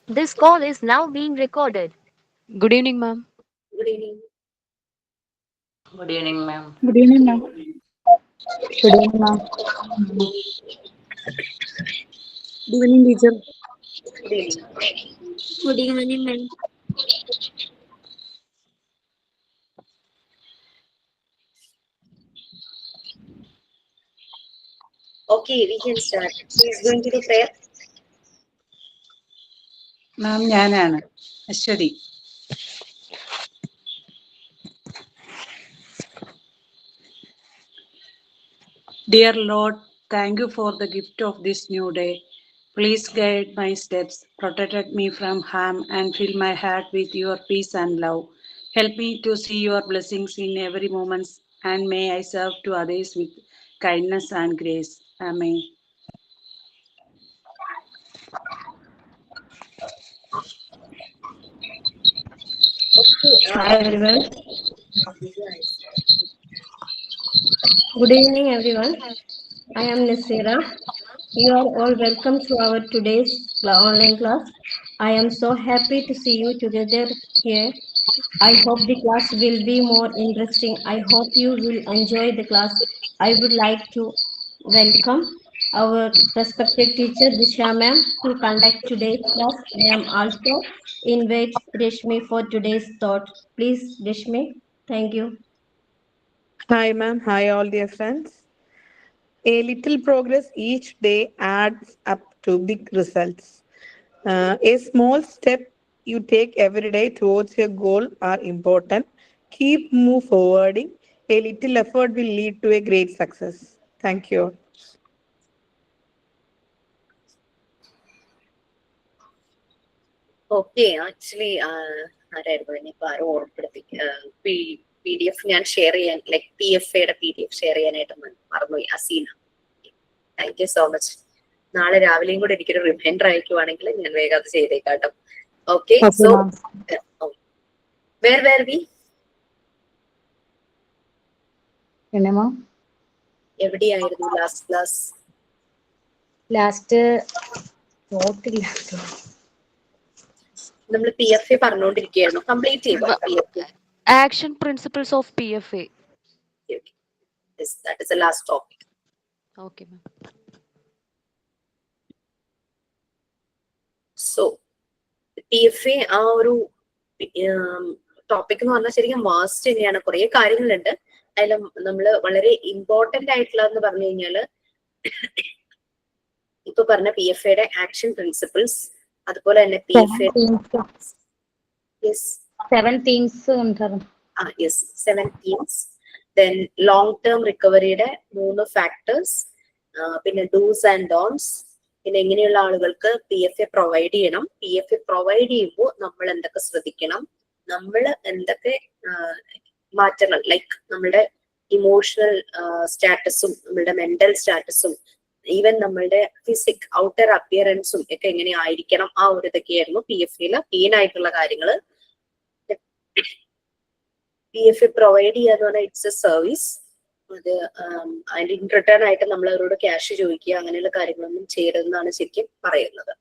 This call is now being recorded. Good evening, ma'am. Good evening. Good evening, ma'am. Good evening, ma'am. Good evening, ma'am. Good evening, teacher. Good evening. Good evening, ma'am. Okay, we can start. Who is going to do prayer? മാം ഞാനാണ് Aswathy. Dear Lord, thank you for the gift of this new day. Please guide my steps, protect me from harm, and fill my heart with your peace and love. Help me to see your blessings in every moment, and may I serve to others with kindness and grace. Amen. Okay. Hi, everyone. Nice. Good evening, everyone. I am Nasira. You are all welcome to our today's online class. I am so happy to see you together here. I hope the class will be more interesting. I hope you will enjoy the class. I would like to welcome our respected teacher Disha ma'am to conduct today's class. I am also invite Reshmi for today's thought. Please, Reshmi. Thank you. Hi, ma'am. Hi, all dear friends. A little progress each day adds up to big results. A small step you take every day towards your goal are important. Keep move forwarding. A little effort will lead to a great success. Thank you. Okay, actually, ആരായിരുന്നു ഇനിയിപ്പോൾ ആരും ഓർമ്മപ്പെടുത്തി P D F ഞാൻ share ചെയ്യാൻ like P F എയുടെ PDF share ചെയ്യാനായിട്ട് മറന്നുപോയി. Aseena, thank you so much. നാളെ രാവിലെയും കൂടെ എനിക്കൊരു റിമൈൻഡർ അയക്കുവാണെങ്കിൽ ഞാൻ വേഗം അത് ചെയ്തേക്കാട്ടോ. ഓക്കെ, സോ വേർ വി പിന്നെ മാം എവിടെയായിരുന്നു ലാസ്റ്റ് ക്ലാസ്? ലാസ്റ്റ് നോട്ടില്ല. നമ്മൾ പി എഫ് എ പറഞ്ഞുകൊണ്ടിരിക്കുകയായിരുന്നു. കംപ്ലീറ്റ് ചെയ്യുക P F A. Action principles of PFA. Yes, that is the last topic. Okay, ma'am. So P F A ആ ഒരു topic എന്ന് പറഞ്ഞാൽ ശരിക്കും vast തന്നെയാണ്. കുറെ കാര്യങ്ങളുണ്ട് അതിൽ. നമ്മള് വളരെ ഇമ്പോർട്ടന്റ് ആയിട്ടുള്ളതെന്ന് പറഞ്ഞു കഴിഞ്ഞാല് ഇപ്പൊ പറഞ്ഞ പി എഫ് എയുടെ ആക്ഷൻ പ്രിൻസിപ്പിൾസ്, അതുപോലെ തന്നെ പി എഫ് എ 7 themes ഉണ്ടായിരുന്നു. Yes 7 themes. Then long term റിക്കവറിയുടെ 3 ഫാക്ടേഴ്സ്, പിന്നെ ഡൂസ് ആൻഡ് ഡോൺസ്, പിന്നെ എങ്ങനെയുള്ള ആളുകൾക്ക് പി എഫ് എ പ്രൊവൈഡ് ചെയ്യണം, പി എഫ് എ പ്രൊവൈഡ് ചെയ്യുമ്പോൾ നമ്മൾ എന്തൊക്കെ ശ്രദ്ധിക്കണം, നമ്മൾ എന്തൊക്കെ മാറ്റങ്ങൾ ലൈക്ക് നമ്മളുടെ ഇമോഷണൽ സ്റ്റാറ്റസും നമ്മളുടെ മെന്റൽ സ്റ്റാറ്റസും ഈവൻ നമ്മളുടെ ഫിസിക് ഔട്ടർ അപ്പിയറൻസും ഒക്കെ എങ്ങനെ ആയിരിക്കണം, ആ ഒരു ഇതൊക്കെയായിരുന്നു പി എഫ് എയില് മെയിൻ ആയിട്ടുള്ള കാര്യങ്ങൾ. പി എഫ് എ പ്രൊവൈഡ് ചെയ്യാന്ന് പറഞ്ഞാൽ ഇറ്റ്സ് എ സർവീസ്. അത് അതിന്റെ ഇൻ റിട്ടേൺ ആയിട്ട് നമ്മൾ അവരോട് ക്യാഷ് ചോദിക്കുക അങ്ങനെയുള്ള കാര്യങ്ങളൊന്നും ചെയ്യരുതെന്നാണ് ശരിക്കും പറയുന്നത്.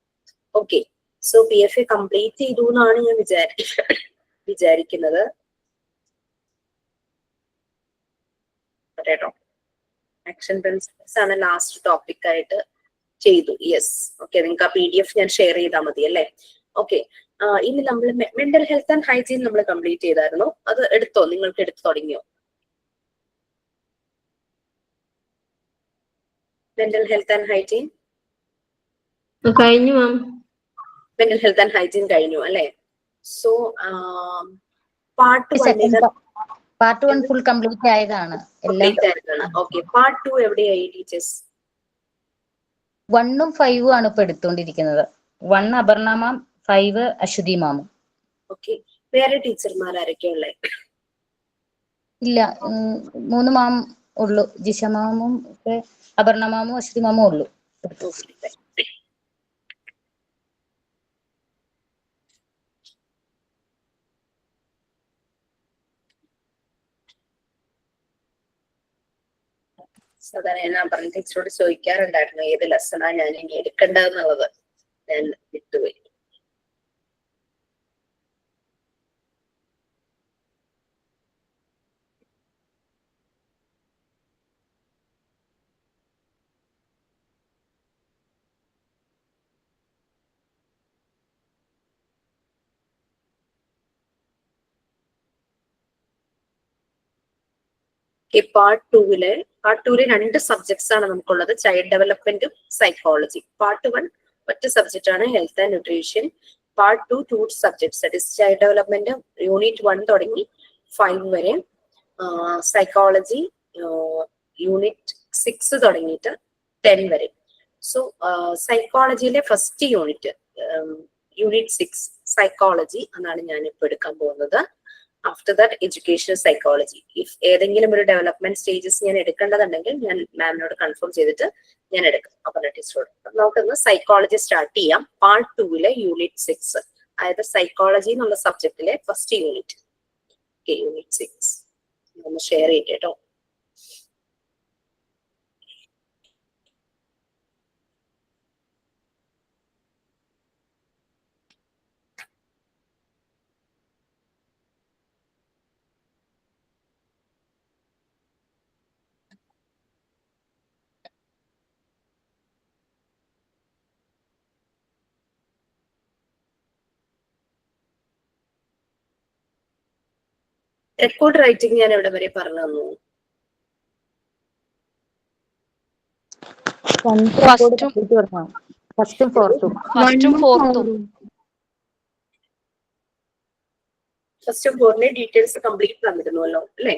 Okay, so P F A complete ചെയ്തു എന്നാണ് ഞാൻ വിചാരിക്കുന്നത് കേട്ടോ. ആക്ഷൻ പ്രിൻസിപ്പിൾസ് ആണ് ലാസ്റ്റ് ടോപ്പിക് ആയിട്ട് ചെയ്തു. Yes, okay. നിങ്ങൾക്ക് ആ PDF ഞാൻ ഷെയർ ചെയ്താൽ മതി അല്ലേ? ഓക്കെ, ഇനി നമ്മൾ മെന്റൽ ഹെൽത്ത് ആൻഡ് ഹൈജീൻ നമ്മൾ കംപ്ലീറ്റ് ചെയ്തായിരുന്നു. അത് എടുത്തോ? നിങ്ങൾക്ക് എടുത്തു തുടങ്ങിയോ? മെന്റൽ ഹെൽത്ത് ആൻഡ് ഹൈജീൻ കഴിഞ്ഞു ma'am. Mental health and hygiene കഴിഞ്ഞു അല്ലെ? സോ പാർട്ട് 1 ഫുൾ കംപ്ലീറ്റ് ആയതാണ്. ഓക്കെ, പാർട്ട് 2 എവിടെയായി ടീച്ചേഴ്സ്? 1ഉം 5ഉം ആണ് ഇപ്പൊ എടുത്തോണ്ടിരിക്കുന്നത്. 1 അപർണ മാം, 5 അശ്വതി മാമും. ഓക്കെ, വേറെ ടീച്ചർമാർ ആരൊക്കെയാ ഉള്ളേ? ഇല്ല, 3 മാം ഉള്ളു. ജിഷ മാമും അപർണ മാമും അശ്വതി മാമും ഉള്ളു. സാധാരണ ഞാൻ പറഞ്ഞ ടീച്ചറോട് ചോദിക്കാറുണ്ടായിരുന്നു ഏത് ലെസണാ ഞാൻ ഇനി എടുക്കേണ്ടതെന്നുള്ളത്. ഞാൻ വിട്ടുപോയി. പാർട്ട് ടൂവില് രണ്ട് സബ്ജക്ട്സ് ആണ് നമുക്കുള്ളത്, ചൈൽഡ് ഡെവലപ്മെന്റും സൈക്കോളജി. പാർട്ട് 1 ഒറ്റ സബ്ജക്റ്റ് ആണ് health and nutrition. Part 2 2 subjects, that is child development unit 1 തുടങ്ങി 5 വരെ, സൈക്കോളജി യൂണിറ്റ് 6 തുടങ്ങിയിട്ട് 10 വരെ. സോ സൈക്കോളജിയിലെ ഫസ്റ്റ് യൂണിറ്റ് യൂണിറ്റ് 6 സൈക്കോളജി എന്നാണ് ഞാൻ ഇപ്പോൾ എടുക്കാൻ പോകുന്നത്. After that educational psychology. If ഏതെങ്കിലും ഒരു ഡെവലപ്മെന്റ് സ്റ്റേജസ് ഞാൻ എടുക്കേണ്ടതുണ്ടെങ്കിൽ ഞാൻ മാമിനോട് കൺഫേം ചെയ്തിട്ട് ഞാൻ എടുക്കും അപർണ ടീച്ചറോട്. നമുക്കൊന്ന് സൈക്കോളജി സ്റ്റാർട്ട് ചെയ്യാം. പാർട്ട് 2 യൂണിറ്റ് 6, അതായത് സൈക്കോളജി എന്നുള്ള സബ്ജക്റ്റിലെ ഫസ്റ്റ് യൂണിറ്റ്. യൂണിറ്റ് 6 ഒന്ന് ഷെയർ ചെയ്യട്ടെ കേട്ടോ. റെക്കോർഡ് റൈറ്റിംഗ് ഞാൻ എവിടെ വരെ പറഞ്ഞു തന്നു? ഫസ്റ്റും ഫോർത്തും. ഫസ്റ്റും ഫോറിന്റെ ഡീറ്റെയിൽസ് കംപ്ലീറ്റ് തന്നിരുന്നല്ലോ അല്ലേ?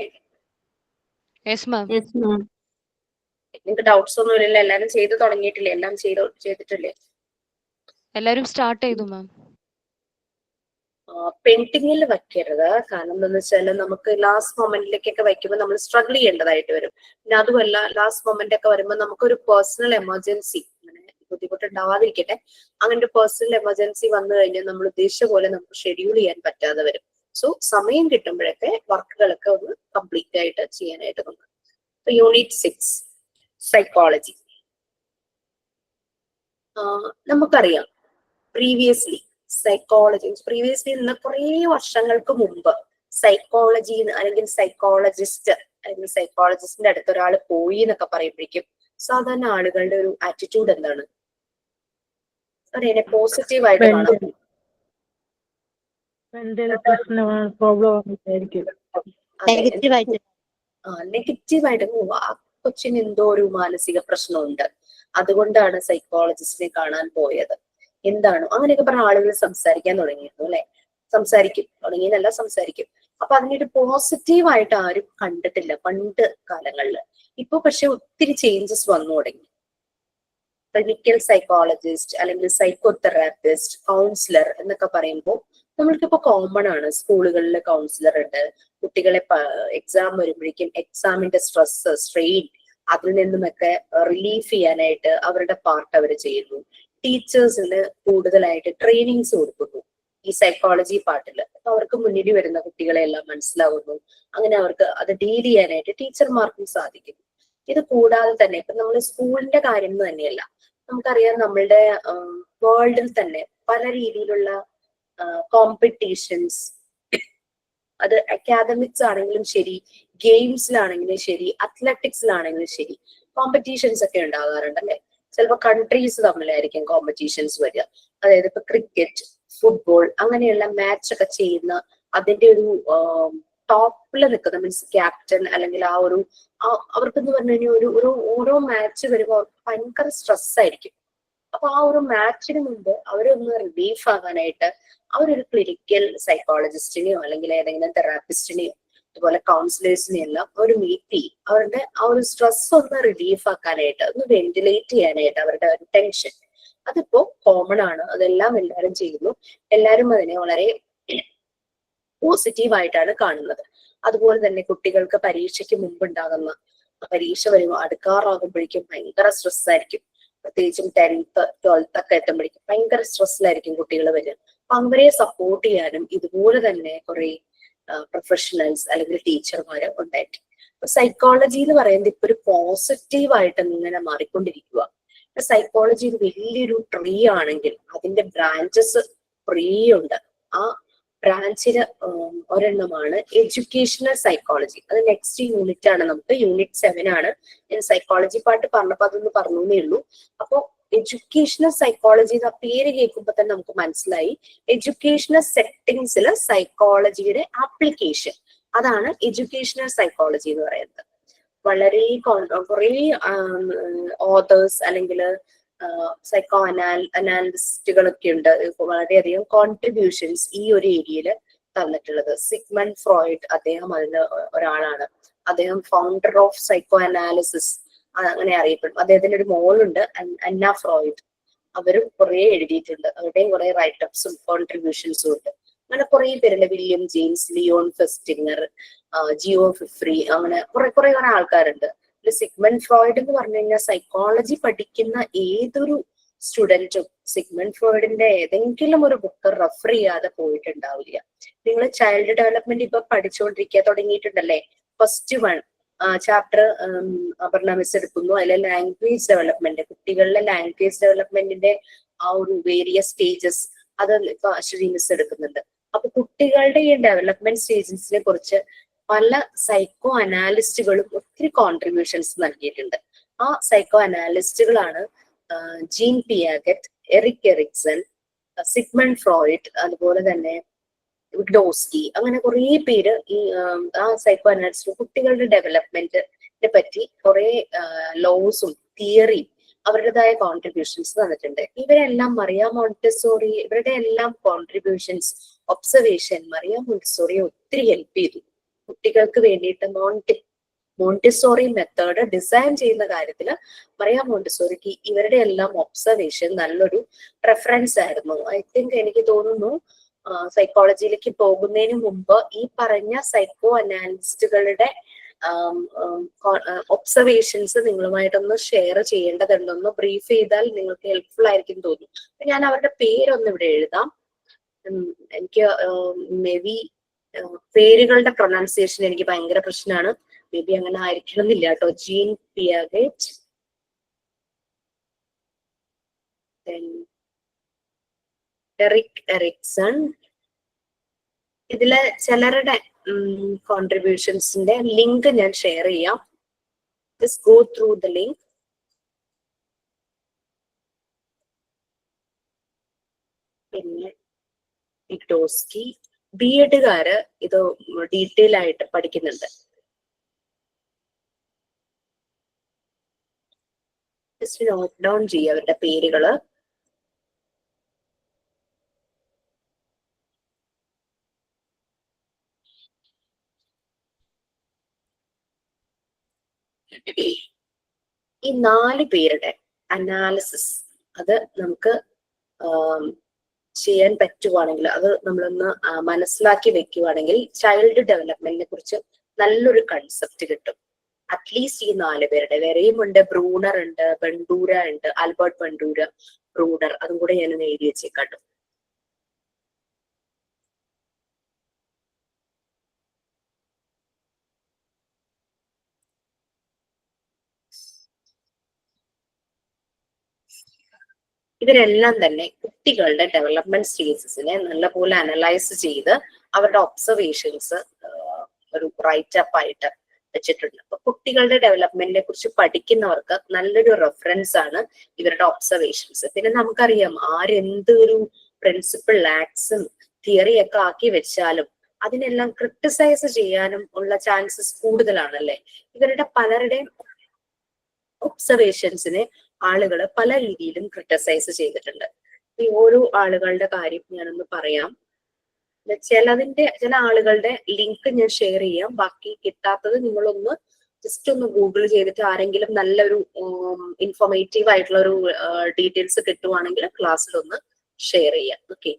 നിങ്ങൾക്ക് ഡൗട്ട്സ് ഒന്നും ഇല്ലല്ലോ? എല്ലാരും ചെയ്ത് തുടങ്ങിയിട്ടില്ലേ? എല്ലാം ചെയ്തിട്ടില്ലേ? എല്ലാരും സ്റ്റാർട്ട് ചെയ്തു മാം. പെയിന്റിങ്ങിൽ വെക്കരുത്. കാരണം എന്താണെന്ന് വെച്ചാൽ നമുക്ക് ലാസ്റ്റ് മൊമെന്റിലേക്കൊക്കെ വയ്ക്കുമ്പോൾ നമ്മൾ സ്ട്രഗിൾ ചെയ്യേണ്ടതായിട്ട് വരും. പിന്നെ അതുമല്ല ലാസ്റ്റ് മൊമെന്റ് ഒക്കെ വരുമ്പോൾ നമുക്കൊരു പേഴ്സണൽ എമർജൻസി, അങ്ങനെ ബുദ്ധിമുട്ടുണ്ടാവാതിരിക്കട്ടെ, അങ്ങനെ ഒരു പേഴ്സണൽ എമർജൻസി വന്നു കഴിഞ്ഞാൽ നമ്മൾ ഉദ്ദേശിച്ച പോലെ നമുക്ക് ഷെഡ്യൂൾ ചെയ്യാൻ പറ്റാതെ വരും. സോ സമയം കിട്ടുമ്പോഴൊക്കെ വർക്കുകളൊക്കെ ഒന്ന് കംപ്ലീറ്റ് ആയിട്ട് ചെയ്യാനായിട്ട് നോക്കാം. Unit 6 psychology. നമുക്കറിയാം പ്രീവിയസ്ലി ഇന്ന് കുറേ വർഷങ്ങൾക്ക് മുമ്പ് സൈക്കോളജി അല്ലെങ്കിൽ സൈക്കോളജിസ്റ്റ് അല്ലെങ്കിൽ സൈക്കോളജിസ്റ്റിന്റെ അടുത്ത് ഒരാൾ പോയി എന്നൊക്കെ പറയുമ്പോഴേക്കും സാധാരണ ആളുകളുടെ ഒരു ആറ്റിറ്റ്യൂഡ് എന്താണ്? അതിനെ പോസിറ്റീവ് ആയിട്ട് കാണാം. നെഗറ്റീവായിട്ട് ആ കൊച്ചിന് എന്തോ ഒരു മാനസിക പ്രശ്നമുണ്ട്, അതുകൊണ്ടാണ് സൈക്കോളജിസ്റ്റിനെ കാണാൻ പോയത്, എന്താണോ അങ്ങനെയൊക്കെ പറഞ്ഞ ആളുകൾ സംസാരിക്കാൻ തുടങ്ങിയിരുന്നു അല്ലെ? സംസാരിക്കും. അപ്പൊ അതിനൊരു പോസിറ്റീവായിട്ട് ആരും കണ്ടിട്ടില്ല പണ്ട് കാലങ്ങളിൽ. ഇപ്പൊ പക്ഷെ ഒത്തിരി ചേഞ്ചസ് വന്നു തുടങ്ങി. ക്ലിനിക്കൽ സൈക്കോളജിസ്റ്റ് അല്ലെങ്കിൽ സൈക്കോതെറാപ്പിസ്റ്റ്, കൗൺസിലർ എന്നൊക്കെ പറയുമ്പോൾ നമ്മൾക്കിപ്പോ കോമൺ ആണ്. സ്കൂളുകളിൽ കൗൺസിലർ ഉണ്ട്. കുട്ടികളെ എക്സാം വരുമ്പോഴേക്കും എക്സാമിന്റെ സ്ട്രെസ്, സ്ട്രെയിൻ അതിൽ നിന്നുമൊക്കെ റിലീഫ് ചെയ്യാനായിട്ട് അവരുടെ പാർട്ട് അവർ ചെയ്യുന്നു. ടീച്ചേഴ്സിന് കൂടുതലായിട്ട് ട്രെയിനിങ്സ് കൊടുക്കുന്നു ഈ സൈക്കോളജി പാർട്ടിൽ. അപ്പൊ അവർക്ക് മുന്നിൽ വരുന്ന കുട്ടികളെ എല്ലാം മനസ്സിലാവുന്നു. അങ്ങനെ അവർക്ക് അത് ഡീൽ ചെയ്യാനായിട്ട് ടീച്ചർമാർക്കും സാധിക്കുന്നു. ഇത് കൂടാതെ തന്നെ ഇപ്പൊ നമ്മൾ സ്കൂളിന്റെ കാര്യം തന്നെയല്ല, നമുക്കറിയാം നമ്മളുടെ വേൾഡിൽ തന്നെ പല രീതിയിലുള്ള കോമ്പറ്റീഷൻസ്, അത് അക്കാദമിക്സ് ആണെങ്കിലും ശരി, ഗെയിംസിലാണെങ്കിലും ശരി, അത്ലറ്റിക്സിലാണെങ്കിലും ശരി, കോമ്പറ്റീഷൻസ് ഒക്കെ ഉണ്ടാകാറുണ്ടല്ലേ? ചിലപ്പോൾ കൺട്രീസ് തമ്മിലായിരിക്കും കോമ്പറ്റീഷൻസ് വരിക. അതായത് ഇപ്പൊ ക്രിക്കറ്റ്, ഫുട്ബോൾ അങ്ങനെയുള്ള മാച്ച് ഒക്കെ ചെയ്യുന്ന അതിന്റെ ഒരു ടോപ്പിൽ നിൽക്കുന്ന മീൻസ് ക്യാപ്റ്റൻ അല്ലെങ്കിൽ ആ ഒരു അവർക്കെന്ന് പറഞ്ഞു കഴിഞ്ഞാൽ ഒരു ഓരോ മാച്ച് വരുമ്പോൾ അവർക്ക് ഭയങ്കര സ്ട്രെസ് ആയിരിക്കും. അപ്പൊ ആ ഒരു മാച്ചിന് മുമ്പ് അവരൊന്ന് റിലീഫ് ആകാനായിട്ട് അവരൊരു ക്ലിനിക്കൽ സൈക്കോളജിസ്റ്റിനെയോ അല്ലെങ്കിൽ ഏതെങ്കിലും തെറാപ്പിസ്റ്റിനെയോ അതുപോലെ കൗൺസിലേഴ്സിനെ എല്ലാം ഒരു മീറ്റ് ചെയ്യും. അവരുടെ ആ ഒരു സ്ട്രെസ് ഒന്ന് റിലീഫ് ആക്കാനായിട്ട്, ഒന്ന് വെന്റിലേറ്റ് ചെയ്യാനായിട്ട് അവരുടെ ഒരു ടെൻഷൻ. അതിപ്പോ കോമൺ ആണ്, അതെല്ലാം എല്ലാവരും ചെയ്യുന്നു. എല്ലാവരും അതിനെ വളരെ പോസിറ്റീവായിട്ടാണ് കാണുന്നത്. അതുപോലെ തന്നെ കുട്ടികൾക്ക് പരീക്ഷയ്ക്ക് മുമ്പ് ഉണ്ടാകുന്ന പരീക്ഷ വരുമ്പോൾ അടുക്കാറാകുമ്പോഴേക്കും ഭയങ്കര സ്ട്രെസ് ആയിരിക്കും. പ്രത്യേകിച്ചും 10th 12th ഒക്കെ എത്തുമ്പോഴേക്കും ഭയങ്കര സ്ട്രെസ്സിലായിരിക്കും കുട്ടികൾ വരിക. അപ്പൊ അവരെ സപ്പോർട്ട് ചെയ്യാനും ഇതുപോലെ തന്നെ കുറെ പ്രൊഫഷണൽസ് അല്ലെങ്കിൽ ടീച്ചർമാര് ഉണ്ടായിട്ട് സൈക്കോളജി എന്ന് പറയുന്നത് ഇപ്പൊ ഒരു പോസിറ്റീവായിട്ട് ഇങ്ങനെ മാറിക്കൊണ്ടിരിക്കുക. സൈക്കോളജി ഒരു വലിയൊരു ട്രീ ആണെങ്കിൽ അതിന്റെ ബ്രാഞ്ചസ് കുറേ ഉണ്ട്. ആ ബ്രാഞ്ചിന് ഒരെണ്ണമാണ് എഡ്യൂക്കേഷണൽ സൈക്കോളജി. അത് നെക്സ്റ്റ് യൂണിറ്റ് ആണ്, നമുക്ക് യൂണിറ്റ് 7 ആണ്. ഞാൻ സൈക്കോളജി പാർട്ട് പറഞ്ഞപ്പോ അതൊന്ന് പറഞ്ഞേ ഉള്ളൂ. അപ്പൊ എഡ്യൂക്കേഷണൽ സൈക്കോളജി എന്ന പേര് കേൾക്കുമ്പോൾ തന്നെ നമുക്ക് മനസ്സിലായി എഡ്യൂക്കേഷണൽ സെറ്റിംഗ്സിൽ സൈക്കോളജിയുടെ ആപ്ലിക്കേഷൻ, അതാണ് എഡ്യൂക്കേഷണൽ സൈക്കോളജി എന്ന് പറയുന്നത്. വളരെ കുറേ ഓതേഴ്സ് അല്ലെങ്കിൽ സൈക്കോ അനാലിസ്റ്റുകളൊക്കെ ഉണ്ട്. വളരെയധികം കോൺട്രിബ്യൂഷൻസ് ഈ ഒരു ഏരിയയിൽ തന്നിട്ടുള്ളത്. സിഗ്മണ്ട് ഫ്രോയിഡ് അദ്ദേഹം അതിന് ഒരാളാണ്. അദ്ദേഹം ഫൗണ്ടർ ഓഫ് സൈക്കോ അനാലിസിസ് അങ്ങനെ അറിയപ്പെടും. അദ്ദേഹത്തിന്റെ ഒരു മോളുണ്ട് അന്ന ഫ്രോയിഡ്. അവരും കുറെ എഴുതിയിട്ടുണ്ട്. അവരുടെയും കുറെ റൈറ്റപ്സും കോൺട്രിബ്യൂഷൻസും ഉണ്ട്. അങ്ങനെ കുറെ പേരുണ്ട്. വില്യം ജെയിംസ്, ലിയോൺ ഫെസ്റ്റിംഗർ, ജിയോ ഫിഫ്രി, അങ്ങനെ കുറെ ആൾക്കാരുണ്ട്. സിഗ്മണ്ട് ഫ്രോയിഡ് എന്ന് പറഞ്ഞു കഴിഞ്ഞാൽ സൈക്കോളജി പഠിക്കുന്ന ഏതൊരു സ്റ്റുഡന്റും സിഗ്മണ്ട് ഫ്രോയിഡിന്റെ ഏതെങ്കിലും ഒരു ബുക്ക് റെഫർ ചെയ്യാതെ പോയിട്ടുണ്ടാവില്ല. നിങ്ങൾ ചൈൽഡ് ഡെവലപ്മെന്റ് ഇപ്പൊ പഠിച്ചുകൊണ്ടിരിക്കുക തുടങ്ങിയിട്ടുണ്ടല്ലേ? ഫസ്റ്റ് 1 ചാപ്റ്റർ അപർണ മിസ് എടുക്കുന്നു. അതിലെ ലാംഗ്വേജ് ഡെവലപ്മെന്റ്, കുട്ടികളുടെ ലാംഗ്വേജ് ഡെവലപ്മെന്റിന്റെ ആ ഒരു വേരിയസ് സ്റ്റേജസ് അത് ഇപ്പൊ അശ്വതി മിസ് എടുക്കുന്നുണ്ട്. അപ്പൊ കുട്ടികളുടെ ഈ ഡെവലപ്മെന്റ് സ്റ്റേജസിനെ കുറിച്ച് പല സൈക്കോ അനാലിസ്റ്റുകളും ഒത്തിരി കോൺട്രിബ്യൂഷൻസ് നൽകിയിട്ടുണ്ട്. ആ സൈക്കോ അനാലിസ്റ്റുകളാണ് Jean Piaget, Erik Erikson, Sigmund Freud, അതുപോലെ തന്നെ വിഗ്ഡോസ്കി, അങ്ങനെ കുറെ പേര് ഈ ആ സൈക്കോ അനാലിസ്റ്റ് കുട്ടികളുടെ ഡെവലപ്മെന്റിനെ പറ്റി കുറെ ലോസും തിയറിയും അവരുടേതായ കോൺട്രിബ്യൂഷൻസ് തന്നിട്ടുണ്ട്. ഇവരെല്ലാം മറിയ മോണ്ടിസോറി, ഇവരുടെ എല്ലാം കോൺട്രിബ്യൂഷൻസ്, ഒബ്സർവേഷൻ മറിയ മോണ്ടിസോറിയെ ഒത്തിരി ഹെൽപ്പ് ചെയ്തു. കുട്ടികൾക്ക് വേണ്ടിയിട്ട് മോണ്ടിസോറി മെത്തേഡ് ഡിസൈൻ ചെയ്യുന്ന കാര്യത്തിൽ മറിയ മോണ്ടിസോറിക്ക് ഇവരുടെ എല്ലാം ഒബ്സർവേഷൻ നല്ലൊരു റെഫറൻസ് ആയിരുന്നു. ഐ തിങ്ക് എനിക്ക് തോന്നുന്നു സൈക്കോളജിയിലേക്ക് പോകുന്നതിന് മുമ്പ് ഈ പറഞ്ഞ സൈക്കോ അനാലിസ്റ്റുകളുടെ ഒബ്സർവേഷൻസ് നിങ്ങളുമായിട്ടൊന്ന് ഷെയർ ചെയ്യേണ്ടതുണ്ടെന്ന് ബ്രീഫ് ചെയ്താൽ നിങ്ങൾക്ക് ഹെൽപ്ഫുൾ ആയിരിക്കും തോന്നുന്നു. ഞാൻ അവരുടെ പേരൊന്ന് ഇവിടെ എഴുതാം. എനിക്ക് മേ ബി പേരുകളുടെ പ്രൊനൗൺസിയേഷൻ എനിക്ക് ഭയങ്കര പ്രശ്നമാണ്. മേ ബി അങ്ങനെ ആയിരിക്കണം എന്നില്ല കേട്ടോ. Jean Piaget, Erik Erikson. ഇതില് ചിലരുടെ കോൺട്രിബ്യൂഷൻസിന്റെ ലിങ്ക് ഞാൻ ഷെയർ ചെയ്യാം. Just go through the link. പിന്നെ വിഗ്ഡോസ്കി, ബി.എഡുകാര് ഇത് ഡീറ്റെയിൽ ആയിട്ട് പഠിക്കുന്നുണ്ട്. ജസ്റ്റ് നോട്ട് ഡൗൺ ചെയ്യുക അവരുടെ പേരുകള്. ഈ 4 പേരുടെ അനാലിസിസ് അത് നമുക്ക് ചെയ്യാൻ പറ്റുവാണെങ്കിൽ, അത് നമ്മളൊന്ന് മനസ്സിലാക്കി വെക്കുവാണെങ്കിൽ ചൈൽഡ് ഡെവലപ്മെന്റിനെ കുറിച്ച് നല്ലൊരു കൺസെപ്റ്റ് കിട്ടും. അറ്റ്ലീസ്റ്റ് ഈ 4 പേരുടെ. വേറെയും ഉണ്ട്, ബ്രൂണർ ഉണ്ട്, ബണ്ടൂര ഉണ്ട്, ആൽബർട്ട് ബണ്ടൂര, ബ്രൂണർ, അതും കൂടെ ഞാൻ എഴുതി വെച്ചേക്കാട്ടും. ഇവരെല്ലാം തന്നെ കുട്ടികളുടെ ഡെവലപ്മെന്റ് സ്റ്റേജസിനെ നല്ലപോലെ അനലൈസ് ചെയ്ത് അവരുടെ ഒബ്സർവേഷൻസ് ഒരു റൈറ്റപ്പ് ആയിട്ട് വെച്ചിട്ടുണ്ട്. അപ്പൊ കുട്ടികളുടെ ഡെവലപ്മെന്റിനെ കുറിച്ച് പഠിക്കുന്നവർക്ക് നല്ലൊരു റെഫറൻസ് ആണ് ഇവരുടെ ഒബ്സർവേഷൻസ്. പിന്നെ നമുക്കറിയാം ആരെന്തൊരു പ്രിൻസിപ്പിൾ ആക്ട്സും തിയറിയൊക്കെ ആക്കി വെച്ചാലും അതിനെല്ലാം ക്രിട്ടിസൈസ് ചെയ്യാനും ഉള്ള ചാൻസസ് കൂടുതലാണല്ലേ. ഇവരുടെ പലരുടെയും ഒബ്സർവേഷൻസിനെ ആളുകൾ പല രീതിയിലും ക്രിട്ടിസൈസ് ചെയ്തിട്ടുണ്ട്. ഈ ഓരോ ആളുകളുടെ കാര്യം ഞാനൊന്ന് പറയാം. ചില ആളുകളുടെ ലിങ്ക് ഞാൻ ഷെയർ ചെയ്യാം. ബാക്കി കിട്ടാത്തത് നിങ്ങളൊന്ന് ജസ്റ്റ് ഒന്ന് ഗൂഗിൾ ചെയ്തിട്ട് ആരെങ്കിലും നല്ലൊരു ഇൻഫോർമേറ്റീവ് ആയിട്ടുള്ള ഒരു ഡീറ്റെയിൽസ് കിട്ടുവാണെങ്കിൽ ക്ലാസ്സിലൊന്ന് ഷെയർ ചെയ്യാം. Okay.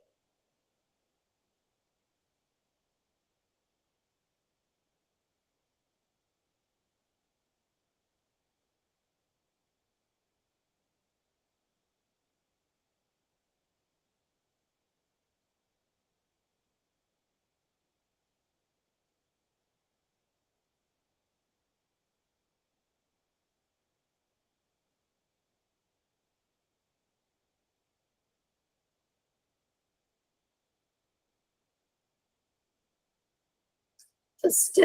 First